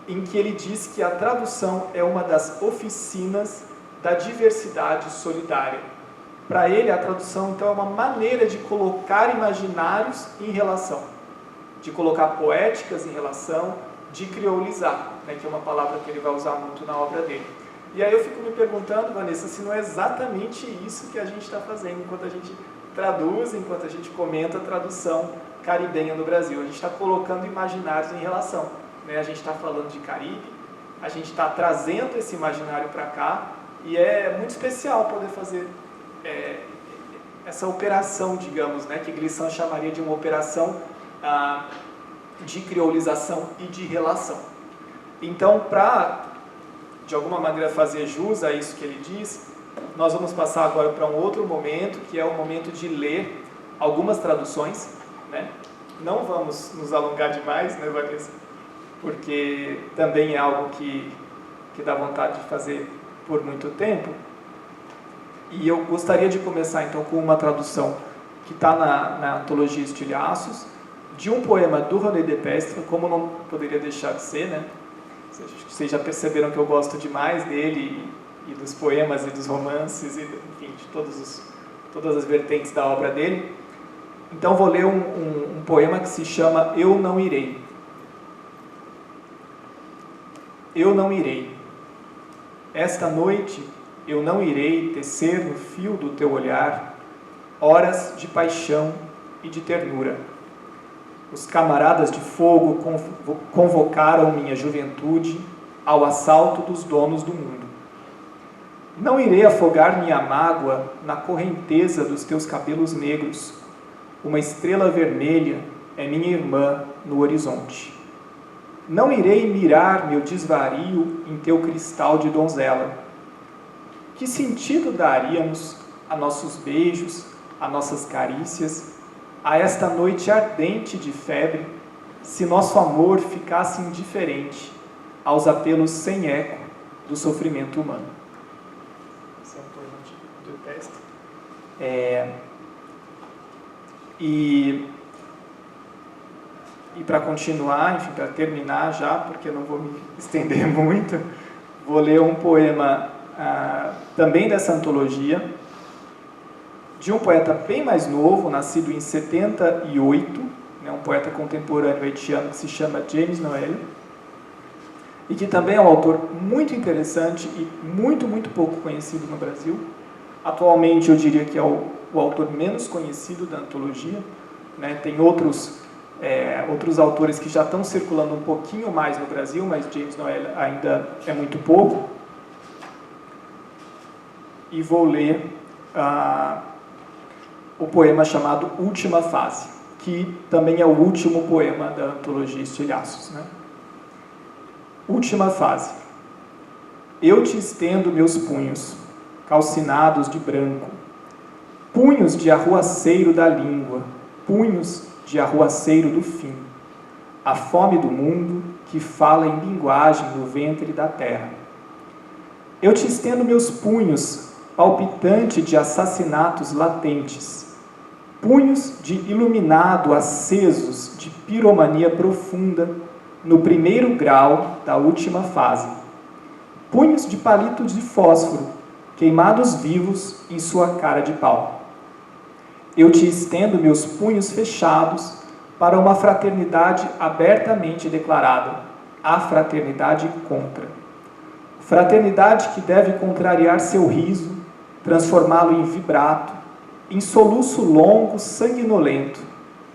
em que ele diz que a tradução é uma das oficinas da diversidade solidária. Para ele, a tradução, então, é uma maneira de colocar imaginários em relação, de colocar poéticas em relação, de criolizar, né, que é uma palavra que ele vai usar muito na obra dele. E aí eu fico me perguntando, Vanessa, se não é exatamente isso que a gente está fazendo enquanto a gente traduz, enquanto a gente comenta a tradução caribenha no Brasil. A gente está colocando imaginários em relação. Né? A gente está falando de Caribe, a gente está trazendo esse imaginário para cá, e é muito especial poder fazer essa operação, digamos, né, que Glisson chamaria de uma operação de criolização e de relação. Então, para, de alguma maneira, fazer jus a isso que ele diz, nós vamos passar agora para um outro momento, que é o momento de ler algumas traduções. Né? Não vamos nos alongar demais, né, Vanessa? Porque também é algo que dá vontade de fazer por muito tempo. E eu gostaria de começar, então, com uma tradução que está na antologia Estilhaços, de um poema do René Depestre, como não poderia deixar de ser, né? Vocês já perceberam que eu gosto demais dele, e dos poemas, e dos romances, e, enfim, de todas as vertentes da obra dele. Então, vou ler um poema que se chama Eu Não Irei. Eu não irei. Esta noite eu não irei tecer no fio do teu olhar horas de paixão e de ternura. Os camaradas de fogo convocaram minha juventude ao assalto dos donos do mundo. Não irei afogar minha mágoa na correnteza dos teus cabelos negros. Uma estrela vermelha é minha irmã no horizonte. Não irei mirar meu desvario em teu cristal de donzela. Que sentido daríamos a nossos beijos, a nossas carícias, a esta noite ardente de febre, se nosso amor ficasse indiferente aos apelos sem eco do sofrimento humano? Esse é um poema do Depestre. E para continuar, enfim, para terminar já, porque eu não vou me estender muito, vou ler um poema também dessa antologia, de um poeta bem mais novo, nascido em 78, né, um poeta contemporâneo haitiano que se chama James Noel, e que também é um autor muito interessante e muito pouco conhecido no Brasil. Atualmente eu diria que é o autor menos conhecido da antologia, né? Tem outros autores que já estão circulando um pouquinho mais no Brasil, mas James Noel ainda é muito pouco. E vou ler o poema chamado Última Fase, que também é o último poema da antologia Estilhaços, né? Última fase. Eu te estendo meus punhos, calcinados de branco, punhos de arruaceiro da língua, punhos de arruaceiro do fim, a fome do mundo que fala em linguagem do ventre da terra. Eu te estendo meus punhos, palpitante de assassinatos latentes, punhos de iluminado acesos de piromania profunda no primeiro grau da última fase, punhos de palitos de fósforo queimados vivos em sua cara de pau. Eu te estendo meus punhos fechados para uma fraternidade abertamente declarada, a fraternidade contra. Fraternidade que deve contrariar seu riso, transformá-lo em vibrato, em soluço longo, sanguinolento,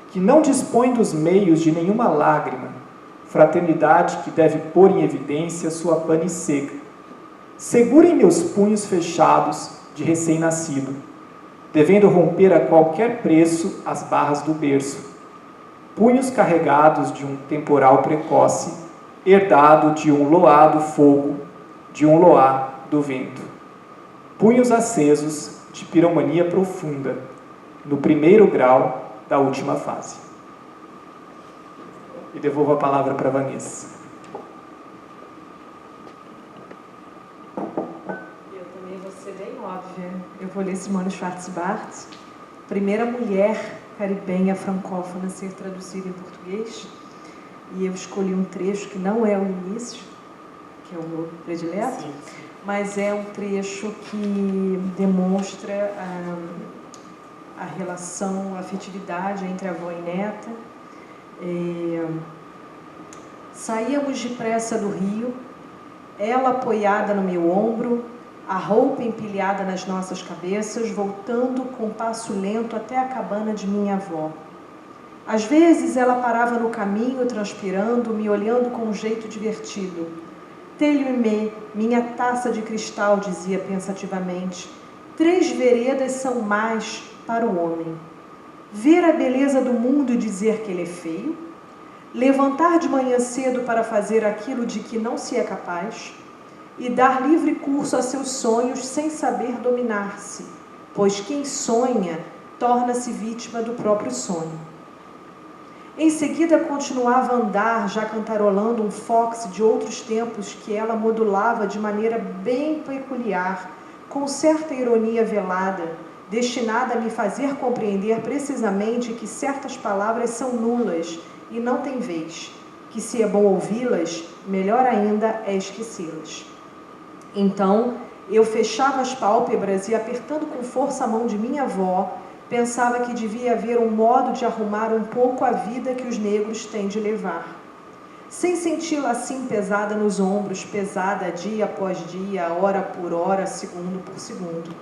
que não dispõe dos meios de nenhuma lágrima. Fraternidade que deve pôr em evidência sua pane seca. Segurem meus punhos fechados de recém-nascido, devendo romper a qualquer preço as barras do berço. Punhos carregados de um temporal precoce, herdado de um loado fogo, de um loar do vento. Punhos acesos de piromania profunda, no primeiro grau da última fase. E devolvo a palavra para a Vanessa. Eu também vou ser bem óbvia. Eu vou ler Simone Schwarz-Barthes, primeira mulher caribenha francófona a ser traduzida em português. E eu escolhi um trecho que não é o início, que é o meu predileto, sim, mas é um trecho que demonstra a relação, a afetividade entre avó e neta. Saíamos depressa do rio, ela apoiada no meu ombro, a roupa empilhada nas nossas cabeças, voltando com passo lento até a cabana de minha avó. Às vezes ela parava no caminho, transpirando, me olhando com um jeito divertido. Telho-me, minha taça de cristal, dizia pensativamente. 3 veredas são mais para o homem. Ver a beleza do mundo e dizer que ele é feio, levantar de manhã cedo para fazer aquilo de que não se é capaz e dar livre curso a seus sonhos sem saber dominar-se, pois quem sonha torna-se vítima do próprio sonho. Em seguida continuava a andar, já cantarolando um fox de outros tempos que ela modulava de maneira bem peculiar, com certa ironia velada, destinada a me fazer compreender precisamente que certas palavras são nulas e não têm vez, que se é bom ouvi-las, melhor ainda é esquecê-las. Então, eu fechava as pálpebras e, apertando com força a mão de minha avó, pensava que devia haver um modo de arrumar um pouco a vida que os negros têm de levar. Sem senti-la assim pesada nos ombros, pesada dia após dia, hora por hora, segundo por segundo.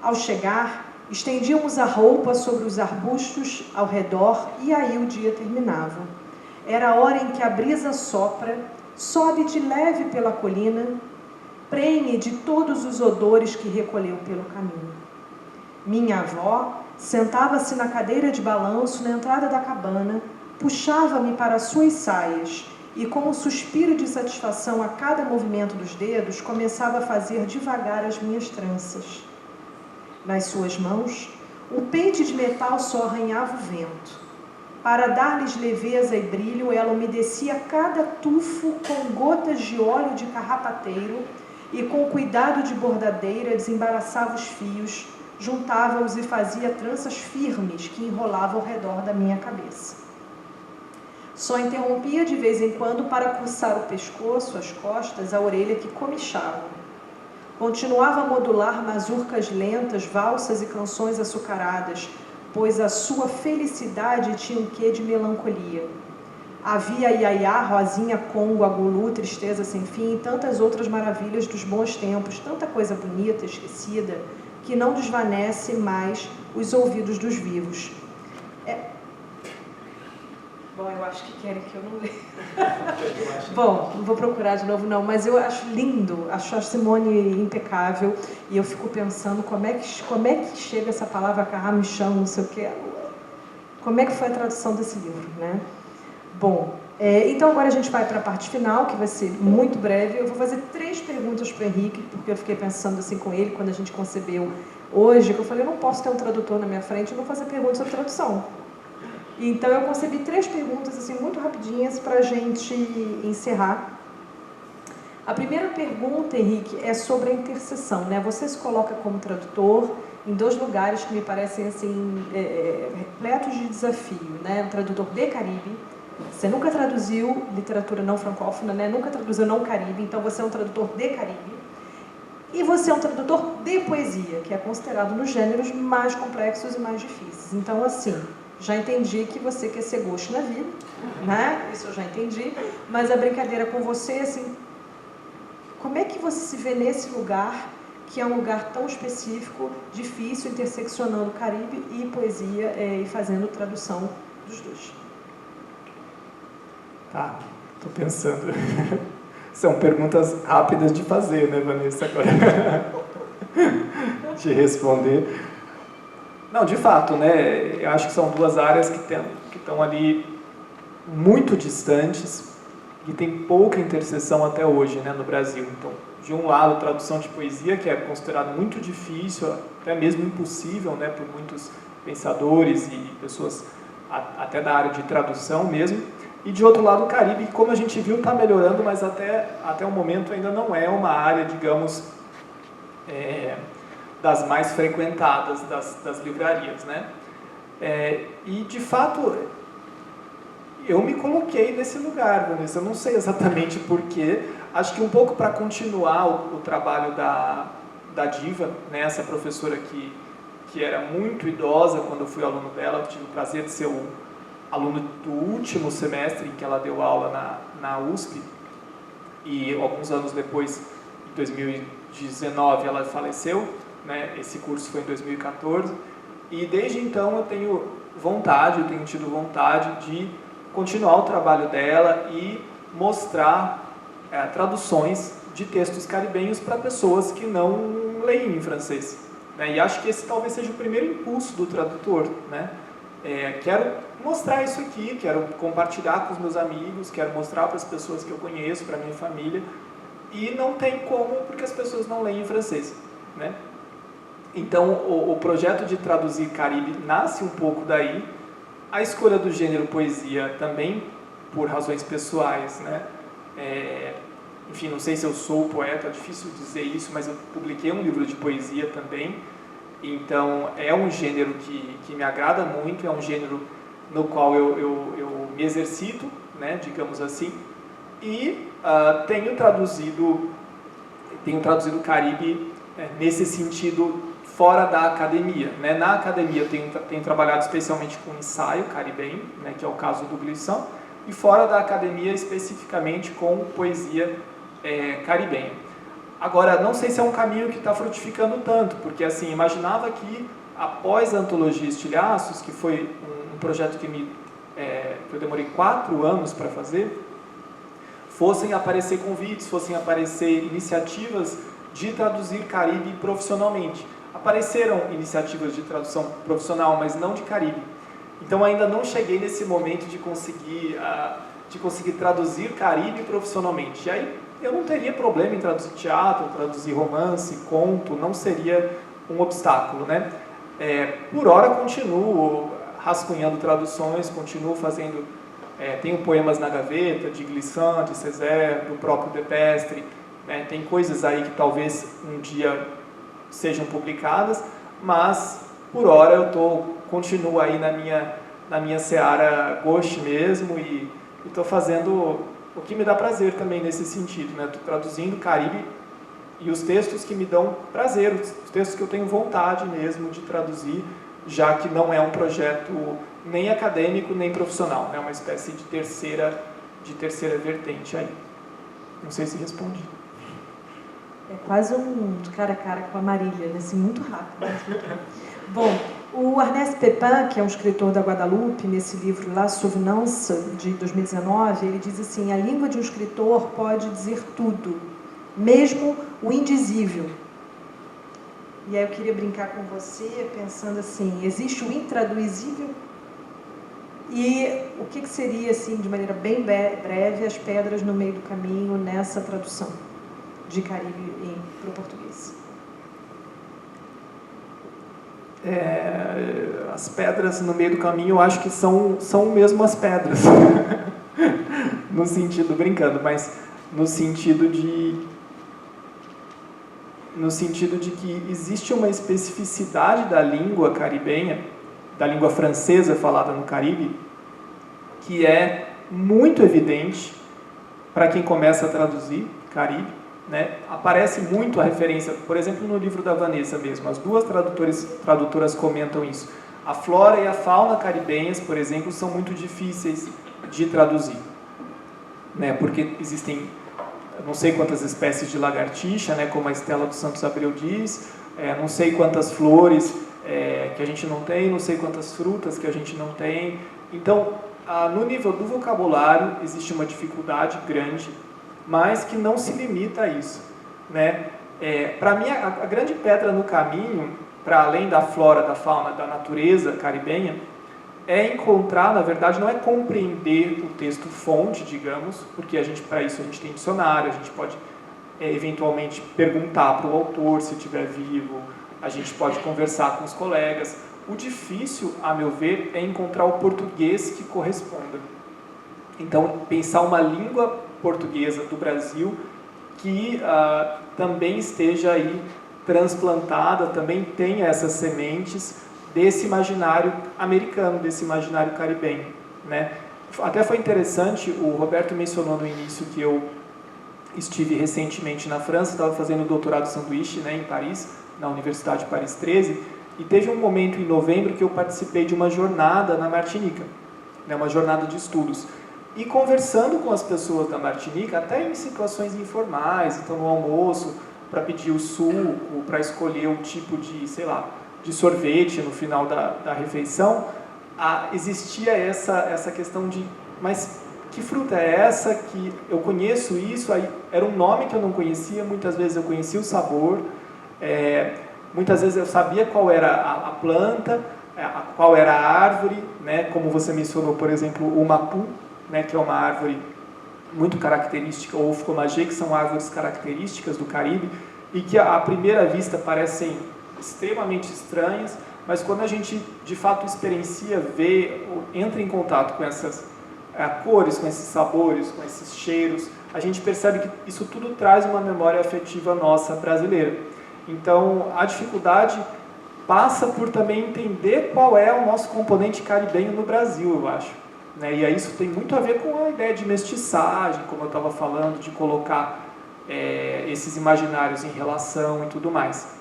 Ao chegar, estendíamos a roupa sobre os arbustos ao redor e aí o dia terminava. Era a hora em que a brisa sopra, sobe de leve pela colina, prenhe de todos os odores que recolheu pelo caminho. Minha avó sentava-se na cadeira de balanço na entrada da cabana, puxava-me para suas saias e, com um suspiro de satisfação a cada movimento dos dedos, começava a fazer devagar as minhas tranças. Nas suas mãos, o pente de metal só arranhava o vento. Para dar-lhes leveza e brilho, ela umedecia cada tufo com gotas de óleo de carrapateiro e, com cuidado de bordadeira, desembaraçava os fios, juntava-os e fazia tranças firmes que enrolava ao redor da minha cabeça. Só interrompia de vez em quando para coçar o pescoço, as costas, a orelha que comichava. Continuava a modular mazurcas lentas, valsas e canções açucaradas, pois a sua felicidade tinha um quê de melancolia. Havia Iaiá, Rosinha, Congo, Agulu, Tristeza Sem Fim e tantas outras maravilhas dos bons tempos, tanta coisa bonita, esquecida, que não desvanece mais os ouvidos dos vivos. Bom, eu acho que querem que eu não leia. Bom, não vou procurar de novo não, mas eu acho lindo, acho a Simone impecável, e eu fico pensando como é que chega essa palavra carramichão, não sei o que, como é que foi a tradução desse livro, né? Bom, então agora a gente vai para a parte final, que vai ser muito breve. Eu vou fazer 3 perguntas para o Henrique, porque eu fiquei pensando assim com ele, quando a gente concebeu hoje, que eu falei, eu não posso ter um tradutor na minha frente e não fazer perguntas sobre tradução. Então eu concebi 3 perguntas assim, muito rapidinhas para a gente encerrar. A primeira pergunta, Henrique, é sobre a intercessão, né? Você se coloca como tradutor em 2 lugares que me parecem assim, repletos de desafio, né? Um tradutor de Caribe. Você nunca traduziu literatura não francófona, né? Nunca traduziu não Caribe, então você é um tradutor de Caribe. E você é um tradutor de poesia, que é considerado nos gêneros mais complexos e mais difíceis. Então, assim, já entendi que você quer ser gosto na vida, né? Isso eu já entendi. Mas a brincadeira com você, assim, como é que você se vê nesse lugar, que é um lugar tão específico, difícil, interseccionando Caribe e poesia e fazendo tradução dos 2? Tá, estou pensando. São perguntas rápidas de fazer, né, Vanessa? Agora, de responder. Não, de fato, né? Eu acho que são 2 áreas que estão ali muito distantes e tem pouca interseção até hoje, né, no Brasil. Então, de um lado, tradução de poesia, que é considerado muito difícil, até mesmo impossível, né, por muitos pensadores e pessoas até da área de tradução mesmo. E de outro lado, o Caribe, como a gente viu, está melhorando, mas até o momento ainda não é uma área, digamos, das mais frequentadas das livrarias, né? E, de fato, eu me coloquei nesse lugar, Vanessa. Eu não sei exatamente porquê. Acho que um pouco para continuar o trabalho da Diva, né? Essa professora que era muito idosa quando eu fui aluno dela. Eu tive o prazer de ser o aluno do último semestre em que ela deu aula na USP, e alguns anos depois, em 2019, ela faleceu, né? Esse curso foi em 2014, e desde então eu tenho tido vontade de continuar o trabalho dela e mostrar traduções de textos caribenhos para pessoas que não leem em francês, né? E acho que esse talvez seja o primeiro impulso do tradutor, né? Quero mostrar isso aqui, quero compartilhar com os meus amigos, quero mostrar para as pessoas que eu conheço, para a minha família, e não tem como, porque as pessoas não leem em francês, né? Então, o projeto de traduzir Caribe nasce um pouco daí. A escolha do gênero poesia também por razões pessoais, né? Enfim, não sei se eu sou poeta, é difícil dizer isso, mas eu publiquei um livro de poesia também. Então, é um gênero que me agrada muito, é um gênero no qual eu me exercito, né, digamos assim, e tenho traduzido Caribe nesse sentido fora da academia, né? Na academia eu tenho trabalhado especialmente com ensaio caribenho, né, que é o caso do Glisson, e fora da academia especificamente com poesia caribenha. Agora, não sei se é um caminho que está frutificando tanto, porque assim, imaginava que após a Antologia Estilhaços, que foi um projeto que eu demorei 4 anos para fazer, fossem aparecer convites, fossem aparecer iniciativas de traduzir Caribe profissionalmente. Apareceram iniciativas de tradução profissional, mas não de Caribe. Então ainda não cheguei nesse momento de conseguir traduzir Caribe profissionalmente. E aí eu não teria problema em traduzir teatro, traduzir romance, conto, não seria um obstáculo, né? Por hora continuo rascunhando traduções, continuo fazendo, tenho poemas na gaveta, de Glisson, de Césaire, do próprio De Pestre, né? Tem coisas aí que talvez um dia sejam publicadas, mas por hora eu continuo aí na minha seara ghost mesmo, e estou fazendo o que me dá prazer também nesse sentido, né? Estou traduzindo Caribe E os textos que me dão prazer, os textos que eu tenho vontade mesmo de traduzir, já que não é um projeto nem acadêmico, nem profissional, é uma espécie de terceira vertente aí. Não sei se respondi. É quase um cara a cara com a Marília, né? Assim, muito rápido. Bom, o Ernest Pepin, que é um escritor da Guadalupe, nesse livro La Souvenance, de 2019, ele diz assim: a língua de um escritor pode dizer tudo, mesmo o indizível. E aí eu queria brincar com você, pensando assim, existe o intraduzível? E o que seria, assim, de maneira bem breve, as pedras no meio do caminho nessa tradução de Caribe para o português? As pedras no meio do caminho, eu acho que são mesmo as pedras. No sentido, brincando, mas no sentido de que existe uma especificidade da língua caribenha, da língua francesa falada no Caribe, que é muito evidente para quem começa a traduzir Caribe, né? Aparece muito a referência, por exemplo, no livro da Vanessa mesmo, as duas tradutoras comentam isso. A flora e a fauna caribenhas, por exemplo, são muito difíceis de traduzir, né? Porque existem não sei quantas espécies de lagartixa, né, como a Estela dos Santos Abreu diz, não sei quantas flores que a gente não tem, não sei quantas frutas que a gente não tem. Então, no nível do vocabulário, existe uma dificuldade grande, mas que não se limita a isso, né? Para mim, a grande pedra no caminho, para além da flora, da fauna, da natureza caribenha, é encontrar, na verdade, não é compreender o texto fonte, digamos, porque para isso a gente tem dicionário, a gente pode eventualmente perguntar para o autor se estiver vivo, a gente pode conversar com os colegas. O difícil, a meu ver, é encontrar o português que corresponda. Então, pensar uma língua portuguesa do Brasil que também esteja aí transplantada, também tenha essas sementes desse imaginário americano, desse imaginário caribenho, né? Até foi interessante, o Roberto mencionou no início que eu estive recentemente na França, estava fazendo o doutorado sanduíche, né, em Paris, na Universidade de Paris 13, e teve um momento em novembro que eu participei de uma jornada na Martinica, né, uma jornada de estudos. E conversando com as pessoas da Martinica, até em situações informais, então no almoço, para pedir o suco, para escolher um tipo de, sei lá, de sorvete no final da refeição, existia essa questão de, mas que fruta é essa? Que eu conheço isso? Aí era um nome que eu não conhecia, muitas vezes eu conhecia o sabor, muitas vezes eu sabia qual era a planta, qual era a árvore, né? Como você mencionou, por exemplo, o mapu, né? Que é uma árvore muito característica, ou o fromager, que são árvores características do Caribe, e que à primeira vista parecem extremamente estranhas, mas quando a gente de fato experiencia, vê, entra em contato com essas cores, com esses sabores, com esses cheiros, a gente percebe que isso tudo traz uma memória afetiva nossa brasileira. Então, a dificuldade passa por também entender qual é o nosso componente caribenho no Brasil, eu acho, né? E aí isso tem muito a ver com a ideia de mestiçagem, como eu estava falando, de colocar esses imaginários em relação e tudo mais.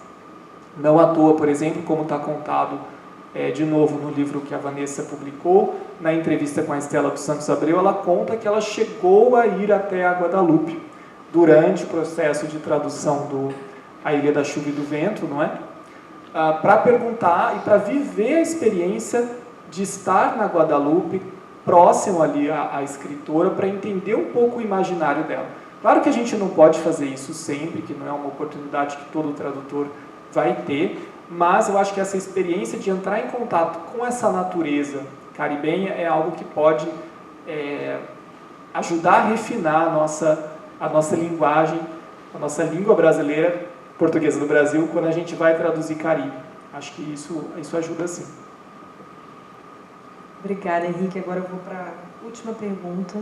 Não à toa, por exemplo, como está contado de novo no livro que a Vanessa publicou, na entrevista com a Estela dos Santos Abreu, ela conta que ela chegou a ir até a Guadalupe durante o processo de tradução do A Ilha da Chuva e do Vento, não é? Para perguntar e para viver a experiência de estar na Guadalupe, próximo ali à escritora, para entender um pouco o imaginário dela. Claro que a gente não pode fazer isso sempre, que não é uma oportunidade que todo tradutor vai ter, mas eu acho que essa experiência de entrar em contato com essa natureza caribenha é algo que pode ajudar a refinar a nossa linguagem, a nossa língua brasileira, portuguesa do Brasil, quando a gente vai traduzir Caribe. Acho que isso ajuda sim. Obrigada, Henrique. Agora eu vou para a última pergunta.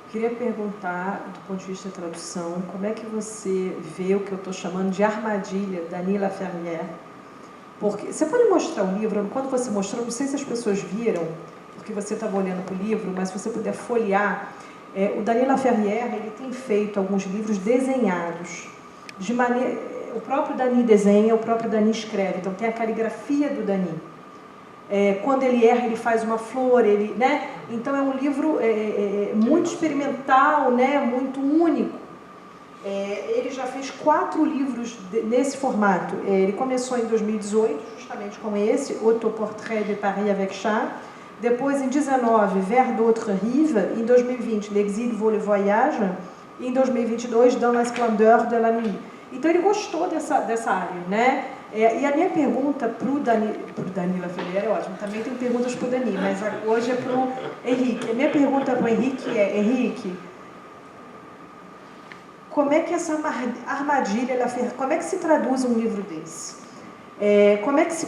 Queria perguntar, do ponto de vista da tradução, como é que você vê o que eu estou chamando de armadilha da Dany Laferrière? Porque você pode mostrar o livro, quando você mostrou, não sei se as pessoas viram, porque você estava olhando para o livro, mas se você puder folhear, o Dany Laferrière, ele tem feito alguns livros desenhados. o próprio Dany desenha, o próprio Dany escreve, então tem a caligrafia do Dany. Quando ele erra, ele faz uma flor, né? Então é um livro muito experimental, né? Muito único. Ele já fez 4 livros nesse formato. Ele começou em 2018, justamente com esse, Autoportrait de Paris avec Char. Depois, em 2019, Vers d'autres rives. Em 2020, L'Exil vaut le voyage. E em 2022, Dans la splendeur de la nuit. Então, ele gostou dessa área, né? E a minha pergunta para o Dany Laferrière é ótimo. Também tenho perguntas para o Dany, mas hoje é para o Henrique. A minha pergunta para o Henrique é, Henrique, como é que essa armadilha, como é que se traduz um livro desse? Como é que se...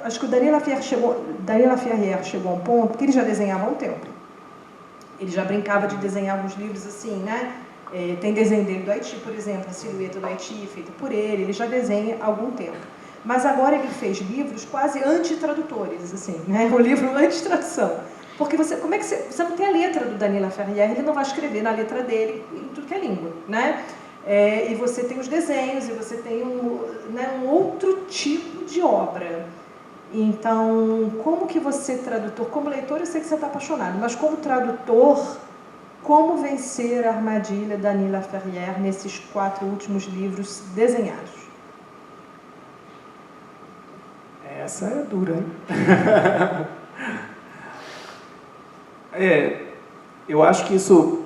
Acho que o Dany Laferrière chegou a um ponto que ele já desenhava há um tempo. Ele já brincava de desenhar alguns livros assim, né? Tem desenho dele do Haiti, por exemplo, a silhueta do Haiti, feita por ele já desenha há algum tempo. Mas agora ele fez livros quase antitradutores, assim, né? O livro anti-tradução. Porque como é que você não tem a letra do Dany Laferrière, ele não vai escrever na letra dele em tudo que é língua, né? E você tem os desenhos, e você tem um outro tipo de obra. Então, como que você, tradutor, como leitor eu sei que você está apaixonado, mas como tradutor, como vencer a armadilha da Dany Laferrière nesses 4 últimos livros desenhados? Essa é dura, hein? Eu acho que isso,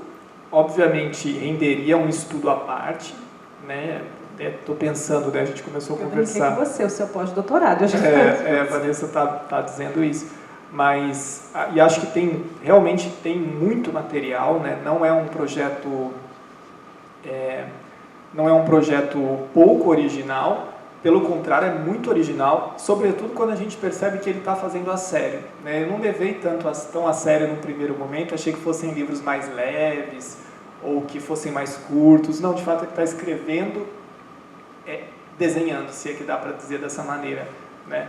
obviamente, renderia um estudo à parte, né? Estou pensando, né? A gente começou a conversar. Eu com você, o seu pós-doutorado. A Vanessa está dizendo isso. Mas, e acho que realmente tem muito material, né? Não é um projeto pouco original, pelo contrário, é muito original, sobretudo quando a gente percebe que ele está fazendo a sério, né? Eu não levei tão a sério no primeiro momento, achei que fossem livros mais leves, ou que fossem mais curtos. Não, de fato ele está escrevendo, desenhando, se é que dá para dizer dessa maneira, né?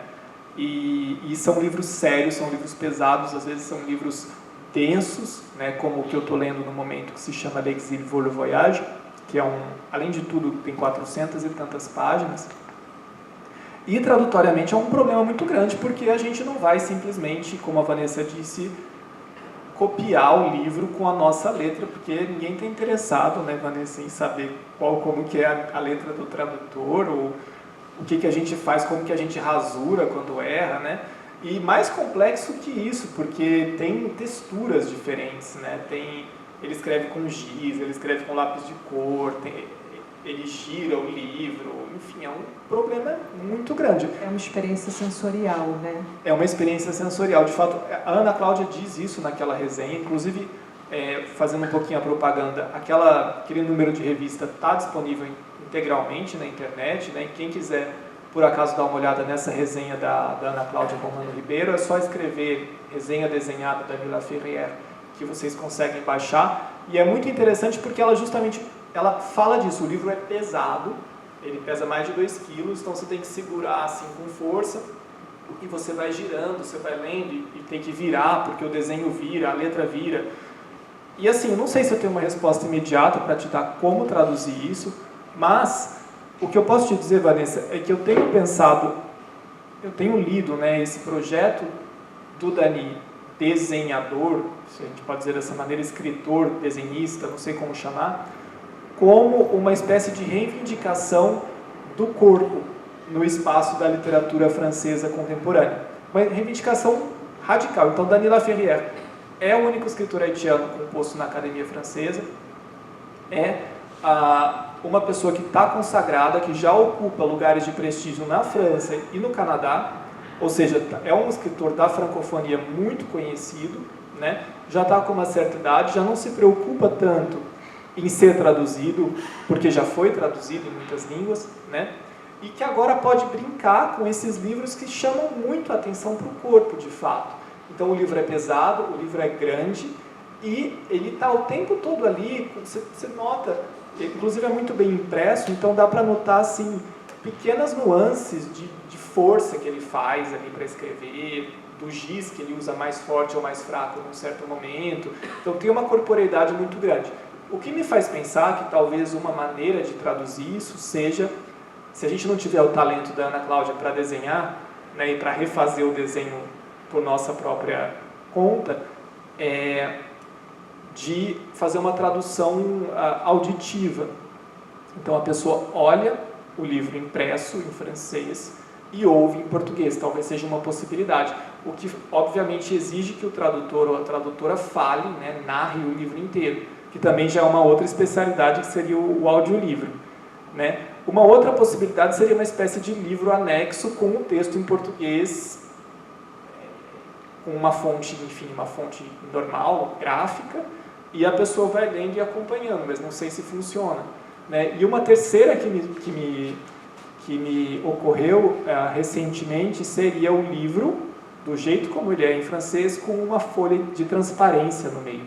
E são livros sérios, são livros pesados, às vezes são livros densos, né, como o que eu estou lendo no momento, que se chama L'Exil vaut le voyage, que além de tudo, tem 400 e tantas páginas. E, tradutoriamente, é um problema muito grande, porque a gente não vai simplesmente, como a Vanessa disse, copiar o livro com a nossa letra, porque ninguém está interessado, né, Vanessa, em saber como que é a letra do tradutor, ou o que a gente faz, como que a gente rasura quando erra, né? E mais complexo que isso, porque tem texturas diferentes, né? Ele escreve com giz, ele escreve com lápis de cor, ele gira o livro, enfim, é um problema muito grande. É uma experiência sensorial, né? É uma experiência sensorial. De fato, a Ana Cláudia diz isso naquela resenha, inclusive, fazendo um pouquinho a propaganda, aquele número de revista está disponível integralmente na internet, né? E quem quiser, por acaso, dar uma olhada nessa resenha da Ana Cláudia Romano Ribeiro, é só escrever resenha desenhada da Dany Laferrière, que vocês conseguem baixar. E é muito interessante porque ela fala disso. O livro é pesado, ele pesa mais de 2 quilos, então você tem que segurar assim com força, e você vai girando, você vai lendo e tem que virar, porque o desenho vira, a letra vira. E assim, eu não sei se eu tenho uma resposta imediata para te dar como traduzir isso, mas o que eu posso te dizer, Vanessa, é que eu tenho lido, né, esse projeto do Dany, desenhador, se a gente pode dizer dessa maneira, escritor, desenhista, não sei como chamar, como uma espécie de reivindicação do corpo no espaço da literatura francesa contemporânea. Uma reivindicação radical. Então, Dany Laferrière é o único escritor haitiano composto na Academia Francesa, uma pessoa que está consagrada, que já ocupa lugares de prestígio na França e no Canadá, ou seja, é um escritor da francofonia muito conhecido, né? Já está com uma certa idade, já não se preocupa tanto em ser traduzido, porque já foi traduzido em muitas línguas, né? E que agora pode brincar com esses livros que chamam muito a atenção para o corpo, de fato. Então o livro é pesado, o livro é grande, e ele está o tempo todo ali, você nota, inclusive é muito bem impresso, então dá para notar assim, pequenas nuances de força que ele faz ali para escrever, do giz que ele usa mais forte ou mais fraco num certo momento. Então tem uma corporeidade muito grande. O que me faz pensar que talvez uma maneira de traduzir isso seja, se a gente não tiver o talento da Ana Cláudia para desenhar, né, e para refazer o desenho por nossa própria conta, de fazer uma tradução auditiva. Então a pessoa olha o livro impresso em francês e ouve em português, talvez seja uma possibilidade. O que obviamente exige que o tradutor ou a tradutora fale, né, narre o livro inteiro, que também já é uma outra especialidade, que seria o audiolivro, né? Uma outra possibilidade seria uma espécie de livro anexo com o texto em português, com uma fonte, enfim, uma fonte normal, gráfica, e a pessoa vai lendo e acompanhando, mas não sei se funciona, né? E uma terceira que me ocorreu recentemente seria o livro, do jeito como ele é em francês, com uma folha de transparência no meio,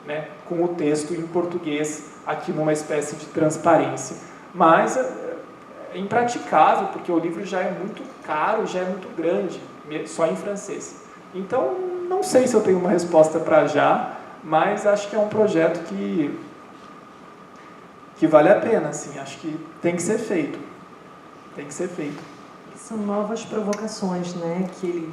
né? Com o texto em português aqui numa espécie de transparência. Mas é impraticável, porque o livro já é muito caro, já é muito grande, só em francês. Então, não sei se eu tenho uma resposta para já, mas acho que é um projeto que vale a pena, assim, acho que tem que ser feito. Tem que ser feito. São novas provocações, né, que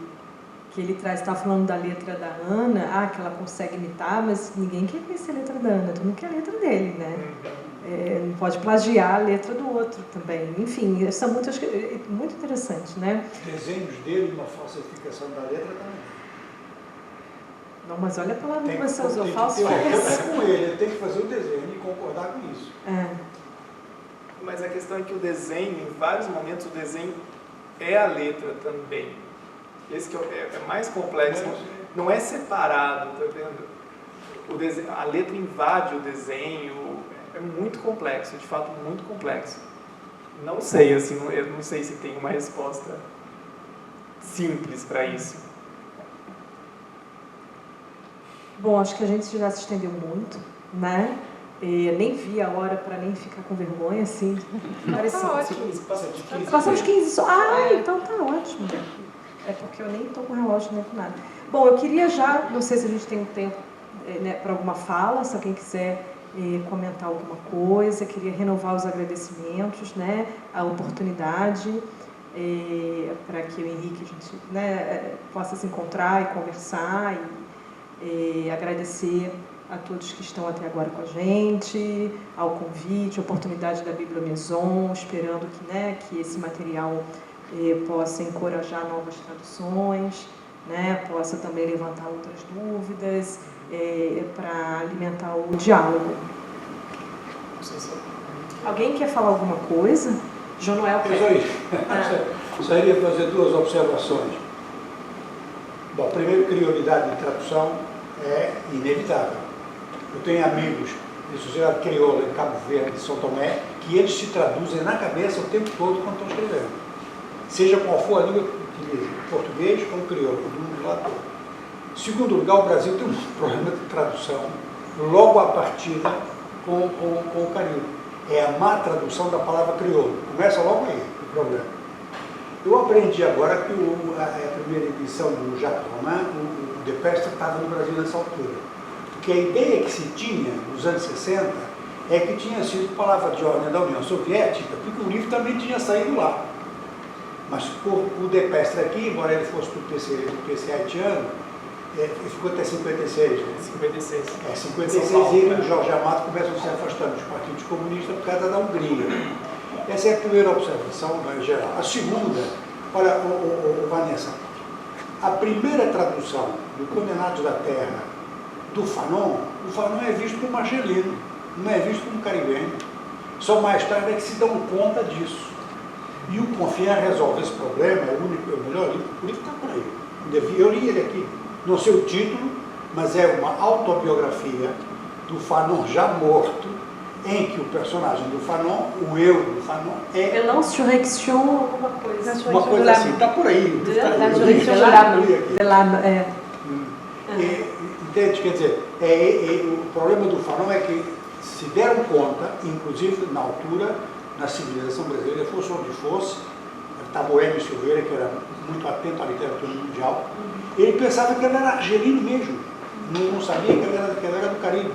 ele traz. Está falando da letra da Ana, que ela consegue imitar, mas ninguém quer conhecer a letra da Ana, todo mundo quer a letra dele, né? Não pode plagiar a letra do outro também. Enfim, são muito interessantes, né? Desenhos dele, uma falsificação da letra também. Não, mas olha a palavra que você usou, falsificação. Com ele tem que fazer o desenho e concordar com isso. Mas a questão é que o desenho, em vários momentos, o desenho é a letra também. Esse que é mais complexo. Não é separado, tá vendo? A letra invade o desenho. É muito complexo, de fato, muito complexo. Não sei, assim, eu não sei se tem uma resposta simples para isso. Bom, acho que a gente já se estendeu muito, né? Nem vi a hora para nem ficar com vergonha, assim. Tá ótimo. Passamos 15 só. Então tá ótimo. É porque eu nem estou com relógio nem com nada. Bom, eu queria já, não sei se a gente tem um tempo para alguma fala, se alguém quiser comentar alguma coisa, queria renovar os agradecimentos, né, a oportunidade para que o Henrique, a gente, né, possa se encontrar e conversar e agradecer a todos que estão até agora com a gente, ao convite, a oportunidade da Bibliomaison, esperando que, né, que esse material possa encorajar novas traduções, né, possa também levantar outras dúvidas, para alimentar o diálogo. Alguém quer falar alguma coisa? João Noel quer. Só iria fazer duas observações. Bom, primeiro, criolidade de tradução é inevitável. Eu tenho amigos de sociedade crioula em Cabo Verde, São Tomé, que eles se traduzem na cabeça o tempo todo quando estão escrevendo. Seja qual for a língua que utilizem, português ou crioulo, todo mundo lá todo. Segundo lugar, o Brasil tem um problema de tradução logo à partida com o carioco. É a má tradução da palavra crioulo. Começa logo aí o problema. Eu aprendi agora que a primeira edição do Jacques Romain, o De Pestre, estava no Brasil nessa altura. Porque a ideia que se tinha nos anos 60 é que tinha sido palavra de ordem da União Soviética, porque o livro também tinha saído lá. Mas o De Pestre aqui, embora ele fosse do PC haitiano, ele ficou até 56. Né? 56. 56 e ele e o Jorge Amado começam a se afastando dos partidos comunistas por causa da Hungria. Essa é a primeira observação, em geral. A segunda, olha, Vanessa, a primeira tradução do Condenados da Terra do Fanon, o Fanon é visto como argelino, não é visto como caribenho. Só mais tarde é que se dão conta disso. E o Confiar resolve esse problema, é o melhor livro, o livro está por aí. Eu li ele aqui. Não sei o título, mas é uma autobiografia do Fanon já morto, em que o personagem do Fanon, o eu do Fanon, é... L'insurrection, alguma coisa. Uma coisa assim, está por aí. L'insurrection de l'âme. Entende? Quer dizer, o problema do Fanon é que se deram conta, inclusive na altura, na civilização brasileira, fosse onde fosse, Taboêmio Silveira, que era muito atento à literatura mundial, ele pensava que ele era argelino mesmo, não sabia que ele era do Caribe.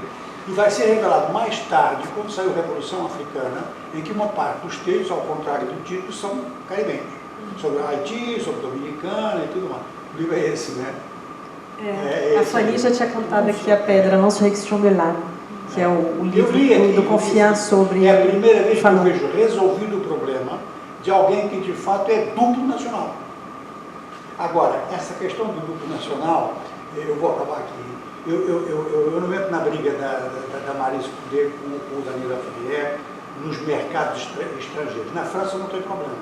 E vai ser revelado mais tarde, quando saiu a Revolução Africana, em que uma parte dos textos, ao contrário do título, são caribenhos. Sobre Haiti, sobre Dominicana e tudo mais. O livro é esse, né? A Fanny já tinha cantado aqui a pedra, Nosso Rex Chambellan, que é o livro do Confiar sobre... É a primeira vez que eu vejo resolvido o problema de alguém que de fato é duplo nacional. Agora, essa questão do duplo nacional, eu vou acabar aqui. Eu não entro na briga da Maryse Coudé com o Daniel Lafayette nos mercados estrangeiros. Na França não tem problema.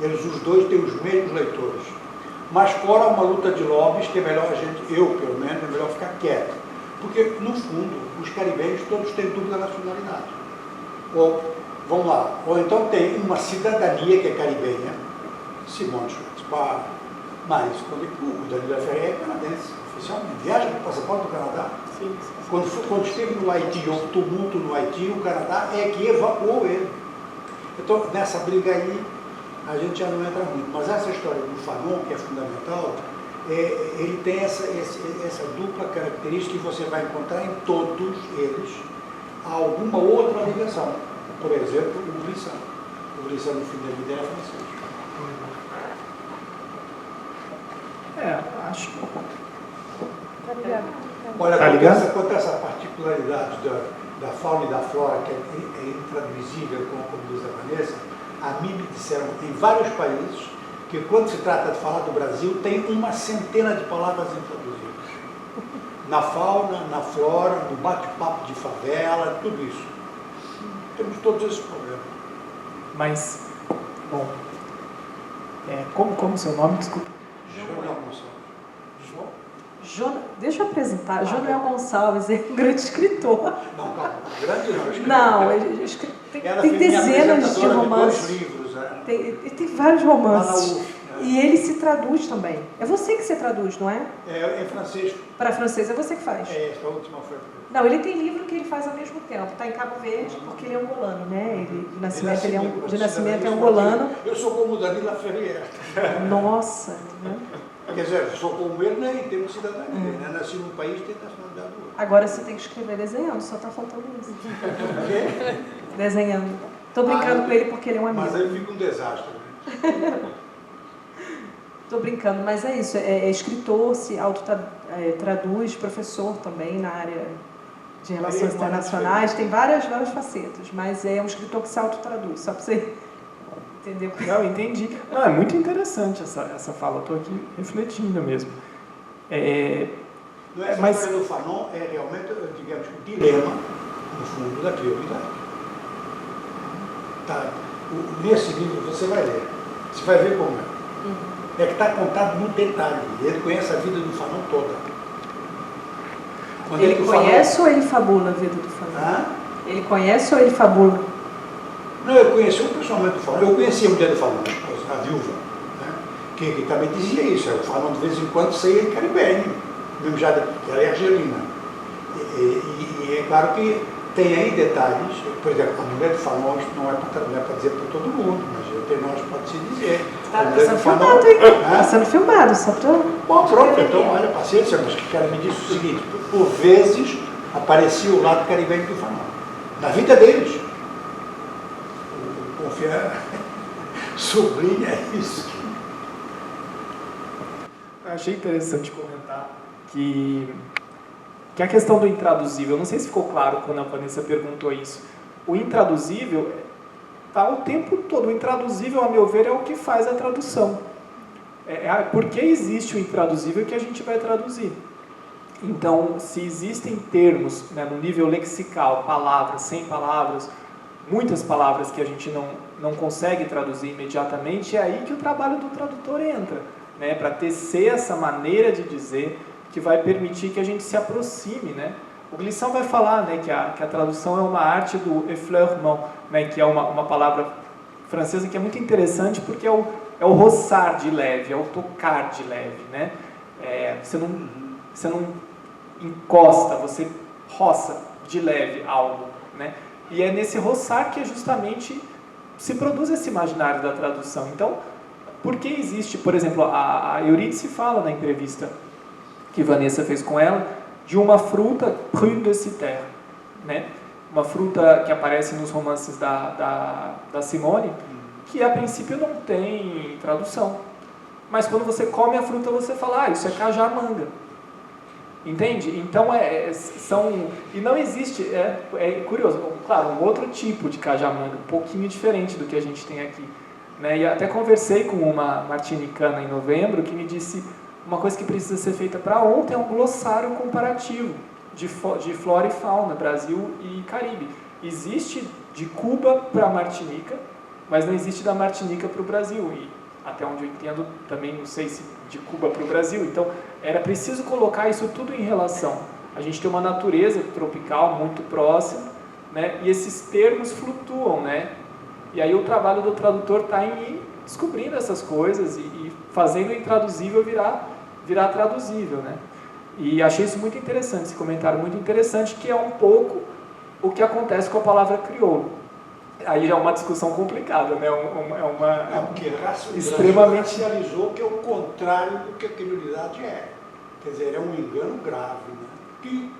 Eles, os dois, têm os mesmos leitores. Mas fora uma luta de lobbies que é melhor a gente, eu pelo menos, é melhor ficar quieto. Porque, no fundo, os caribenhos todos têm dupla nacionalidade. Ou, vamos lá, ou então tem uma cidadania que é caribenha, Simone Schwartz, mas o Daniel Lafayette é canadense, oficialmente. Viaja com o passaporte do Canadá. Sim. Quando esteve no Haiti, houve tumulto no Haiti, o Canadá é que evacuou ele. Então, nessa briga aí, a gente já não entra muito. Mas essa história do Fanon, que é fundamental, ele tem essa dupla característica que você vai encontrar em todos eles alguma outra ligação. Por exemplo, o Brisson. O Brisson, no fim da vida, era francês. Acho. Olha, Tá quanto a essa particularidade da fauna e da flora, que é intraduzível, como diz a Vanessa, a mim me disseram em vários países que quando se trata de falar do Brasil, tem uma centena de palavras intraduzíveis. Na fauna, na flora, no bate-papo de favela, tudo isso. Temos todos esses problemas. Mas, bom, como o seu nome, desculpa? João Gonçalves. Deixa eu apresentar. João Gonçalves é um grande escritor. Não, calma. Grande não. Escritor. Não, tem dezenas de romances. De 2 livros, né? Tem vários romances. Lá na UF, né? E ele se traduz também. É você que se traduz, não é? É francês. Para francês é você que faz. Essa última foi. Não, ele tem livro que ele faz ao mesmo tempo. Está em Cabo Verde, porque ele é angolano, né? De nascimento é angolano. Eu sou como o Danilo Ferreira. Nossa, né? Quer dizer, eu sou como ele, né? E temos cidadania. Né? Nasci num país e tem nacionalidade do outro. Agora você tem que escrever desenhando, só está faltando isso. O quê? Desenhando. Estou brincando com ele porque ele é um amigo. Mas aí fica um desastre. Né? Estou brincando, mas é isso. É escritor, se autotraduz, professor também na área de relações internacionais. Tem várias facetas, mas é um escritor que se autotraduz, só para você entender. Não, entendi. Não, é muito interessante essa fala, eu estou aqui refletindo mesmo. Não é, mas o Fanon é realmente, digamos, o dilema, no fundo, da prioridade. Tá. Nesse livro você vai ler, você vai ver como é. É que está contado no detalhe. Ele conhece a vida do Fanon toda. Quando ele conhece ou ele fabula a vida do Fanon? Ele conhece ou ele fabula? Não, eu conheci um pessoalmente do Fanon. Eu conhecia a mulher do Fanon, a viúva, né? que também dizia isso. O Fanon de vez em quando saía caribenho, mesmo já que ela é argelina. E é claro que tem aí detalhes. Por exemplo, a mulher do Fanon, isto não é para dizer para todo mundo, mas entre nós pode-se dizer. Está sendo filmado, hein? Está sendo filmado, só para... Bom, pronto, então, olha, paciência, mas que ela me disse o seguinte, por vezes aparecia o lado caribenho do Fanon. Na vida deles. O Confiar sublinha isso. Eu achei interessante comentar que a questão do intraduzível, não sei se ficou claro quando a Vanessa perguntou isso, o intraduzível está o tempo todo. O intraduzível, a meu ver, é o que faz a tradução. Porque existe o intraduzível que a gente vai traduzir. Então, se existem termos, né, no nível lexical, palavras, sem palavras, muitas palavras que a gente não consegue traduzir imediatamente, é aí que o trabalho do tradutor entra, né, para tecer essa maneira de dizer que vai permitir que a gente se aproxime, né? O Glissant vai falar, né, que a tradução é uma arte do effleurement, né, que é uma palavra francesa que é muito interessante porque é o roçar de leve, é o tocar de leve, né? Você não encosta, você roça de leve algo, né? E é nesse roçar que justamente se produz esse imaginário da tradução. Então, por que existe, por exemplo, a Eurídice fala na entrevista que Vanessa fez com ela, de uma fruta prune de citer. né? Uma fruta que aparece nos romances da Simone, que a princípio não tem tradução. Mas quando você come a fruta, você fala, isso é cajamanga. Entende? Então, e não existe, é curioso, claro, um outro tipo de cajamanga, um pouquinho diferente do que a gente tem aqui. Né? E até conversei com uma martinicana em novembro, que me disse uma coisa que precisa ser feita para ontem, é um glossário comparativo de flora e fauna, Brasil e Caribe. Existe de Cuba para Martinica, mas não existe da Martinica para o Brasil. E até onde eu entendo, também não sei se de Cuba para o Brasil. Então, era preciso colocar isso tudo em relação. A gente tem uma natureza tropical muito próxima, né? E esses termos flutuam, né? E aí o trabalho do tradutor está em ir descobrindo essas coisas e fazendo o intraduzível virar traduzível, né? E achei isso muito interessante, esse comentário muito interessante, que é um pouco o que acontece com a palavra crioulo. Aí já é uma discussão complicada, né? Porque extremamente racializou, que é o contrário do que a criolidade é. Quer dizer, é um engano grave, né? Que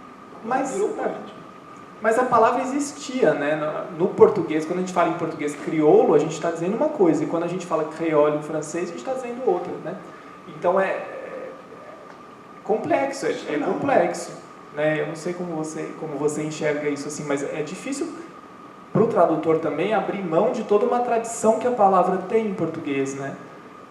mas a palavra existia, né? No português, quando a gente fala em português crioulo, a gente está dizendo uma coisa, e quando a gente fala creole em francês, a gente está dizendo outra, né? Então complexo, é complexo, né? Eu não sei como você enxerga isso assim, mas é difícil para o tradutor também abrir mão de toda uma tradição que a palavra tem em português, né?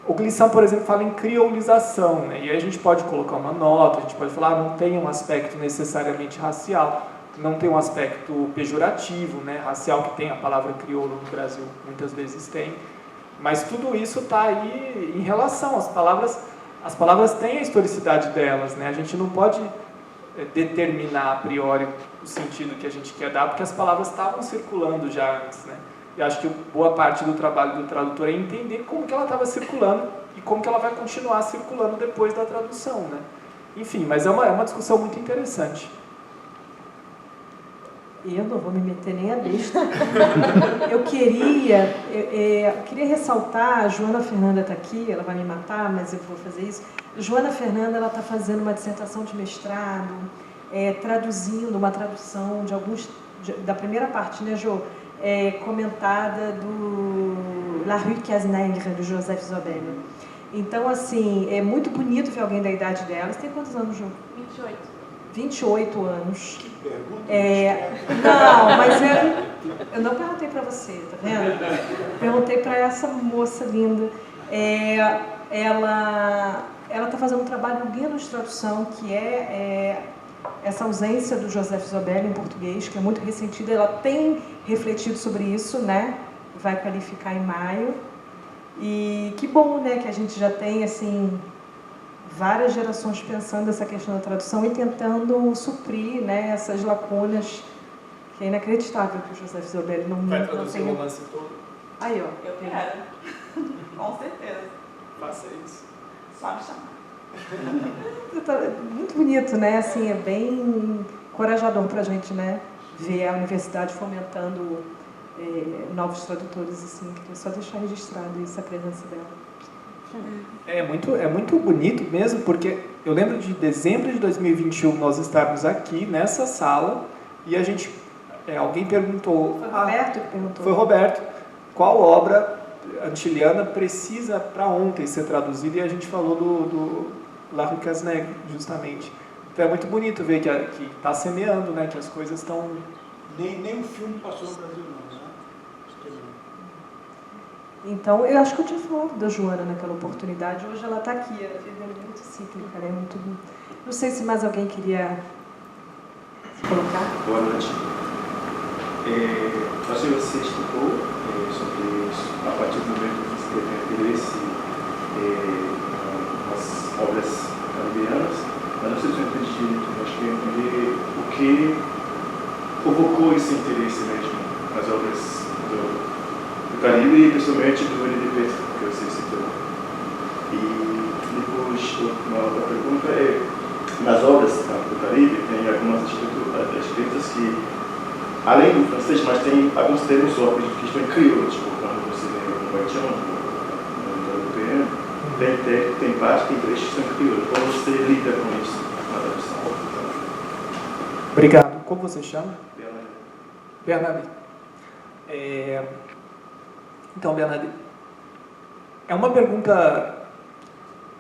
O Glissant, por exemplo, fala em criolização, né? E aí a gente pode colocar uma nota, a gente pode falar, não tem um aspecto necessariamente racial, não tem um aspecto pejorativo, né? Racial, que tem a palavra crioulo no Brasil, muitas vezes tem, mas tudo isso está aí em relação, as palavras têm a historicidade delas, né? A gente não pode determinar a priori o sentido que a gente quer dar, porque as palavras estavam circulando já antes, né? E acho que boa parte do trabalho do tradutor é entender como que ela estava circulando e como que ela vai continuar circulando depois da tradução, né? Enfim, mas é uma discussão muito interessante. Eu não vou me meter nem a besta. Eu queria ressaltar, a Joana Fernanda está aqui, ela vai me matar, mas eu vou fazer isso. Joana Fernanda, ela está fazendo uma dissertação de mestrado, traduzindo uma tradução da primeira parte, né, Jo? Comentada do La Rue Cazenègre, do Joseph Zobel. Então, assim, é muito bonito ver alguém da idade dela. Você tem quantos anos, Jo? 28. 28 anos. Que pergunta. Não, mas eu não perguntei para você, tá vendo? Perguntei para essa moça linda. Ela está fazendo um trabalho lindo de tradução, que essa ausência do Joseph Zobel em português, que é muito ressentida. Ela tem refletido sobre isso, né? Vai qualificar em maio. E que bom, né, que a gente já tem, assim, várias gerações pensando essa questão da tradução e tentando suprir, né, essas lacunas, que é inacreditável que o Joseph Zobel não vai traduzir o romance todo? Aí, ó. Eu quero. Com certeza. Faça isso. Só me chamar. Muito bonito, né? Assim, é bem encorajador para a gente, né? Ver a universidade fomentando novos tradutores, assim. Queria só deixar registrado isso, a presença dela. É muito bonito mesmo, porque eu lembro de dezembro de 2021 nós estarmos aqui nessa sala e a gente, alguém perguntou... Foi Roberto que perguntou. Foi Roberto. Qual obra antiliana precisa para ontem ser traduzida? E a gente falou do La Rue Cazenègre, justamente. Então é muito bonito ver que está semeando, né, que as coisas estão... Nem um filme passou no Brasil, não, né? Então, eu acho que eu tinha falado da Joana naquela oportunidade. Hoje ela está aqui, ela é muito cíclica, é muito... Não sei se mais alguém queria se colocar. Boa noite. Acho que você explicou sobre a partir do momento que você teve interesse nas obras caribianas, mas não sei se eu entendi direito, acho que eu entendi o que provocou esse interesse mesmo nas obras do Caribe e principalmente do Willie de Petro, que você citou. E depois, uma outra pergunta nas obras do Caribe tem algumas escritas que, além do francês, mas tem alguns termos próprios que estão em crioulo, tipo quando você lê o Baitião, no europeu, tem parte, tem trechos que estão em crioulo. Como você lida com isso na tradução? Obrigado. Como você chama? Bela. Bernadette. Então, Bernadette, é uma pergunta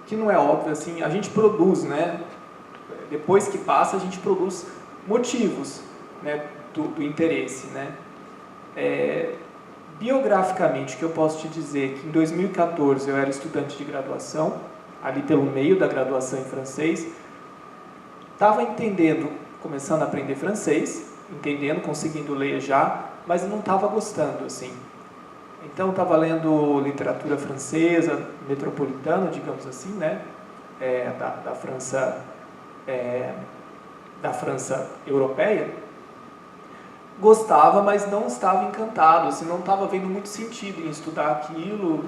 que não é óbvia, assim, a gente produz, né? Depois que passa, a gente produz motivos, né, do interesse, né? Biograficamente, o que eu posso te dizer é que em 2014 eu era estudante de graduação, ali pelo meio da graduação em francês, estava entendendo, começando a aprender francês, entendendo, conseguindo ler já, mas não estava gostando, assim. Então, estava lendo literatura francesa, metropolitana, digamos assim, né? Da França europeia. Gostava, mas não estava encantado, assim, não estava vendo muito sentido em estudar aquilo.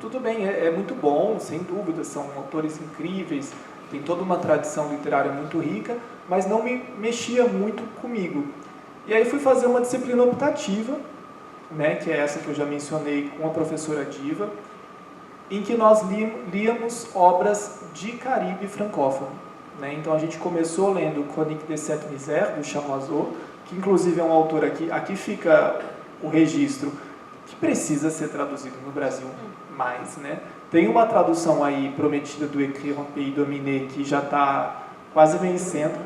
Tudo bem, é muito bom, sem dúvida, são autores incríveis, tem toda uma tradição literária muito rica, mas não me mexia muito comigo. E aí fui fazer uma disciplina optativa, né, que é essa que eu já mencionei com a professora Diva, em que nós líamos obras de Caribe francófono. Né? Então a gente começou lendo Chronique des Sept Misères, do Chamoiseau, que inclusive é um autor aqui fica o registro, que precisa ser traduzido no Brasil mais. Né? Tem uma tradução aí prometida do Écrire un pays dominé, que já está quase vencendo,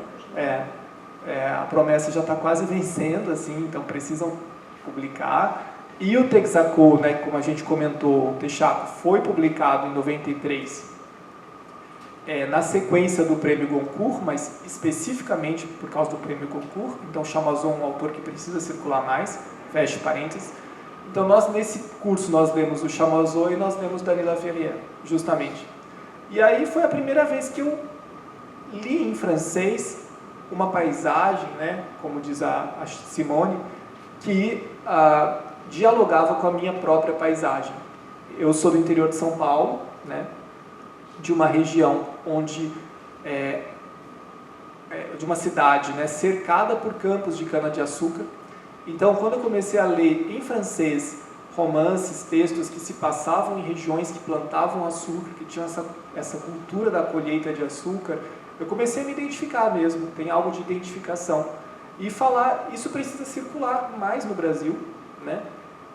a promessa já está quase vencendo, assim, então precisam publicar. E o Texaco, né, como a gente comentou, o Texaco foi publicado em 93, na sequência do Prêmio Goncourt, mas especificamente por causa do Prêmio Goncourt. Então, Chamoiseau é um autor que precisa circular mais, fecha parênteses. Então, nesse curso, nós lemos o Chamoiseau e nós lemos Dany Laferrière, justamente. E aí foi a primeira vez que eu li em francês uma paisagem, né, como diz a Simone, que dialogava com a minha própria paisagem. Eu sou do interior de São Paulo, né, de uma região onde de uma cidade, né, cercada por campos de cana-de-açúcar. Então, quando eu comecei a ler em francês romances, textos que se passavam em regiões que plantavam açúcar, que tinham essa cultura da colheita de açúcar, eu comecei a me identificar mesmo, tem algo de identificação. E falar, isso precisa circular mais no Brasil, né?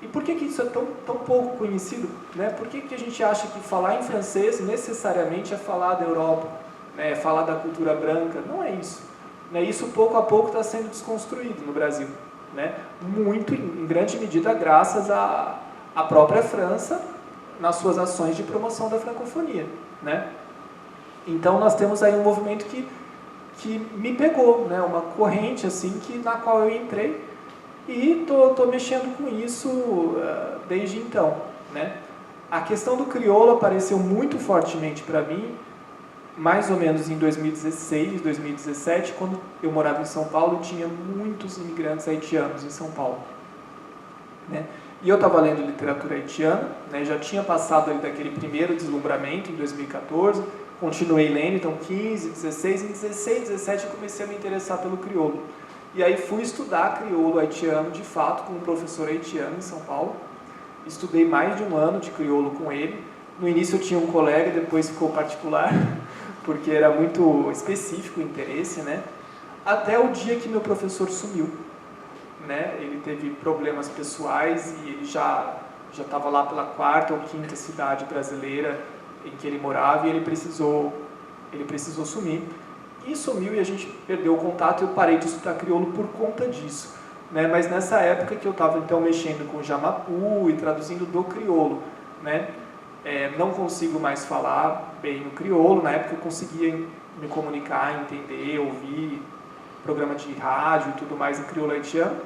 E por que isso é tão pouco conhecido? Né? Por que a gente acha que falar em francês necessariamente é falar da Europa, né? É falar da cultura branca? Não é isso. Né? Isso pouco a pouco está sendo desconstruído no Brasil. Né? Muito, em grande medida, graças à própria França nas suas ações de promoção da francofonia. Né? Então, nós temos aí um movimento que me pegou, né? Uma corrente assim, na qual eu entrei, e estou mexendo com isso desde então. Né? A questão do crioulo apareceu muito fortemente para mim, mais ou menos em 2016, 2017, quando eu morava em São Paulo, tinha muitos imigrantes haitianos em São Paulo. Né? E eu estava lendo literatura haitiana, né? Já tinha passado ali daquele primeiro deslumbramento em 2014, continuei lendo, então 15, 16, em 16, 17 eu comecei a me interessar pelo crioulo. E aí fui estudar crioulo haitiano, de fato, com um professor haitiano em São Paulo. Estudei mais de um ano de crioulo com ele. No início eu tinha um colega, depois ficou particular, porque era muito específico o interesse, né? Até o dia que meu professor sumiu. Né? Ele teve problemas pessoais e ele já estava lá pela 4ª ou 5ª cidade brasileira em que ele morava, e ele precisou sumir. E sumiu, e a gente perdeu o contato, e eu parei de estudar crioulo por conta disso. Né? Mas nessa época que eu estava então mexendo com o jamapu e traduzindo do crioulo, né? Não consigo mais falar bem o crioulo. Na época eu conseguia me comunicar, entender, ouvir programa de rádio e tudo mais em crioulo haitiano,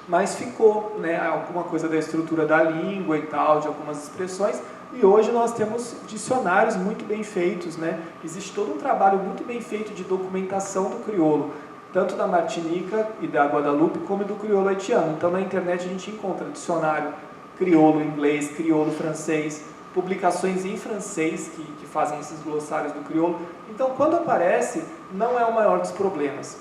mas ficou, né, alguma coisa da estrutura da língua e tal, de algumas expressões. E hoje nós temos dicionários muito bem feitos, né? Existe todo um trabalho muito bem feito de documentação do crioulo, tanto da Martinica e da Guadalupe, como do crioulo haitiano. Então, na internet a gente encontra dicionário crioulo inglês, crioulo francês, publicações em francês que fazem esses glossários do crioulo. Então, quando aparece, não é o maior dos problemas.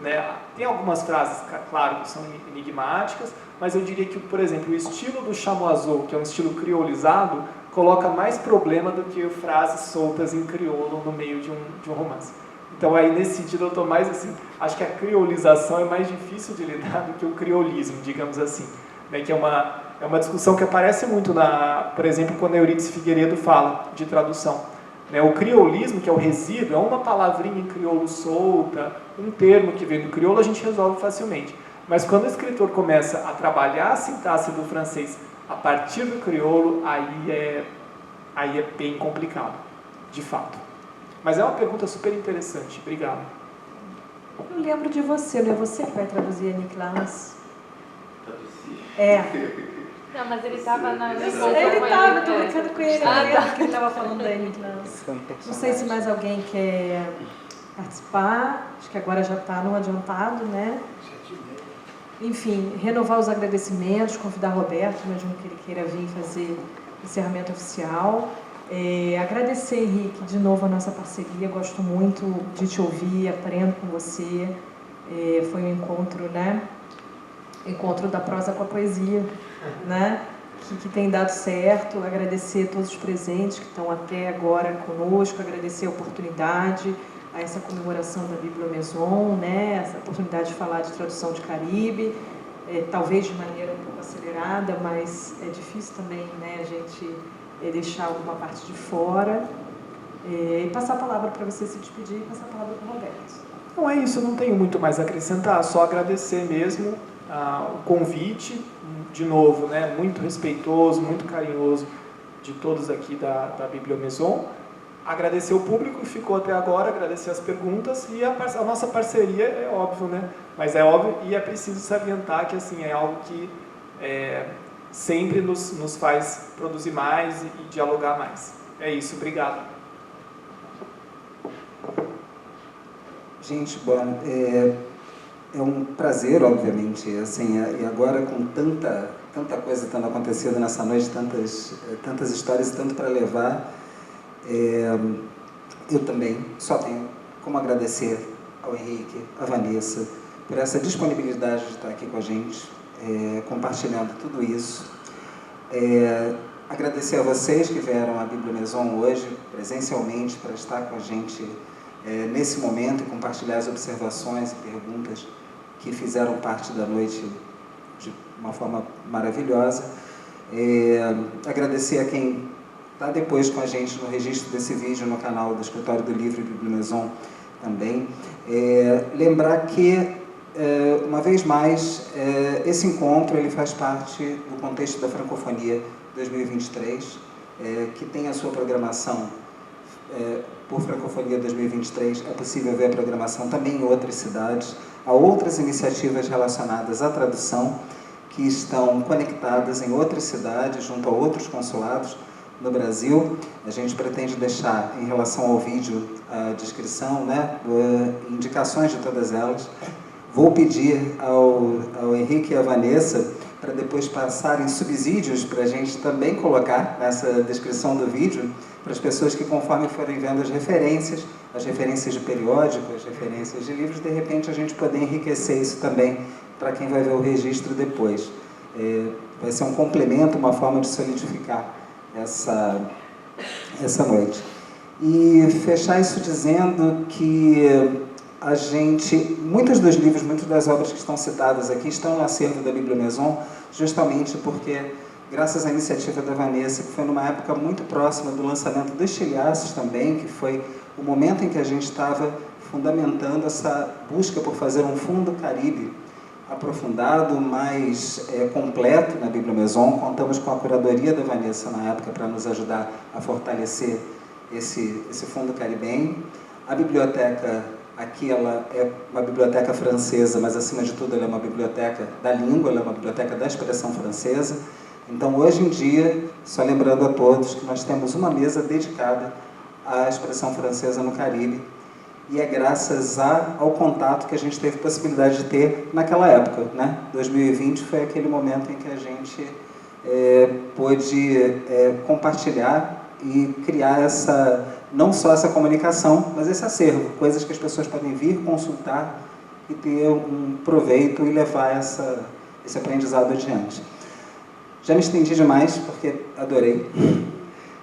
Né? Tem algumas frases, claro, que são enigmáticas, mas eu diria que, por exemplo, o estilo do Chamoiseau, que é um estilo criolizado, coloca mais problema do que frases soltas em crioulo no meio de um romance. Então aí nesse sentido eu estou mais assim, acho que a criolização é mais difícil de lidar do que o criolismo, digamos assim, né? Que é uma discussão que aparece muito, por exemplo, quando Eurídice Figueiredo fala de tradução. Né? O criolismo, que é o resíduo, é uma palavrinha em crioulo solta, um termo que vem do crioulo, a gente resolve facilmente. Mas quando o escritor começa a trabalhar a sintaxe do francês a partir do crioulo, aí é bem complicado, de fato. Mas é uma pergunta super interessante. Obrigado. Eu lembro de você, não é você que vai traduzir a Niklas? Traduzir? É. Não, mas ele estava na... Ele estava, estou brincando com ele. Eu lembro que ele estava falando da Niklas. Não sei se mais alguém quer participar. Acho que agora já está no adiantado, né? Enfim, renovar os agradecimentos, convidar Roberto, imagino que ele queira vir fazer encerramento oficial. Agradecer, Henrique, de novo a nossa parceria, gosto muito de te ouvir, aprendo com você. Foi um encontro, né? Encontro da prosa com a poesia, né? Que tem dado certo. Agradecer a todos os presentes que estão até agora conosco, agradecer a oportunidade, a essa comemoração da Bibliomaison, né? Essa oportunidade de falar de tradução de Caribe, talvez de maneira um pouco acelerada, mas é difícil também, né, a gente deixar alguma parte de fora. E passar a palavra para você se despedir e passar a palavra para o Roberto. Não é isso, não tenho muito mais a acrescentar, só agradecer mesmo o convite, de novo, né, muito respeitoso, muito carinhoso de todos aqui da Bibliomaison. Agradecer o público que ficou até agora, agradecer as perguntas e a nossa parceria, é óbvio, né? Mas é óbvio e é preciso salientar que assim, é algo que sempre nos faz produzir mais e dialogar mais. É isso, obrigado. Gente, bom, é um prazer, obviamente, assim, e agora com tanta coisa estando acontecendo nessa noite, tantas histórias e tanto para levar, eu também só tenho como agradecer ao Henrique, à Vanessa, por essa disponibilidade de estar aqui com a gente, compartilhando tudo isso. Agradecer a vocês que vieram à Bibliomaison hoje, presencialmente, para estar com a gente nesse momento e compartilhar as observações e perguntas que fizeram parte da noite de uma forma maravilhosa. Agradecer a quem está depois com a gente no registro desse vídeo no canal do Escritório do Livro e Bibliomaison também. Lembrar que, uma vez mais, esse encontro ele faz parte do contexto da Francofonia 2023, que tem a sua programação por Francofonia 2023. É possível ver a programação também em outras cidades. Há outras iniciativas relacionadas à tradução que estão conectadas em outras cidades, junto a outros consulados no Brasil. A gente pretende deixar, em relação ao vídeo, a descrição, né, indicações de todas elas. Vou pedir ao Henrique e à Vanessa para depois passarem subsídios para a gente também colocar nessa descrição do vídeo, para as pessoas que, conforme forem vendo as referências de periódicos, as referências de livros, de repente a gente poder enriquecer isso também para quem vai ver o registro depois. Vai ser um complemento, uma forma de solidificar essa noite. E fechar isso dizendo que muitos dos livros, muitas das obras que estão citadas aqui estão no acervo da Bibliomaison, justamente porque, graças à iniciativa da Vanessa, que foi numa época muito próxima do lançamento do Estilhaços também, que foi o momento em que a gente estava fundamentando essa busca por fazer um fundo Caribe aprofundado, mais completo na Bibliomaison. Contamos com a curadoria da Vanessa na época para nos ajudar a fortalecer esse fundo caribenho. A biblioteca aqui, ela é uma biblioteca francesa, mas acima de tudo ela é uma biblioteca da língua, ela é uma biblioteca da expressão francesa. Então, hoje em dia, só lembrando a todos que nós temos uma mesa dedicada à expressão francesa no Caribe, e é graças ao contato que a gente teve possibilidade de ter naquela época, né? 2020 foi aquele momento em que a gente pôde compartilhar e criar não só essa comunicação, mas esse acervo, coisas que as pessoas podem vir, consultar e ter um proveito e levar esse aprendizado adiante. Já me estendi demais, porque adorei.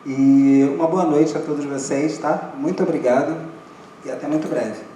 E uma boa noite a todos vocês, tá? Muito obrigado. e até muito breve.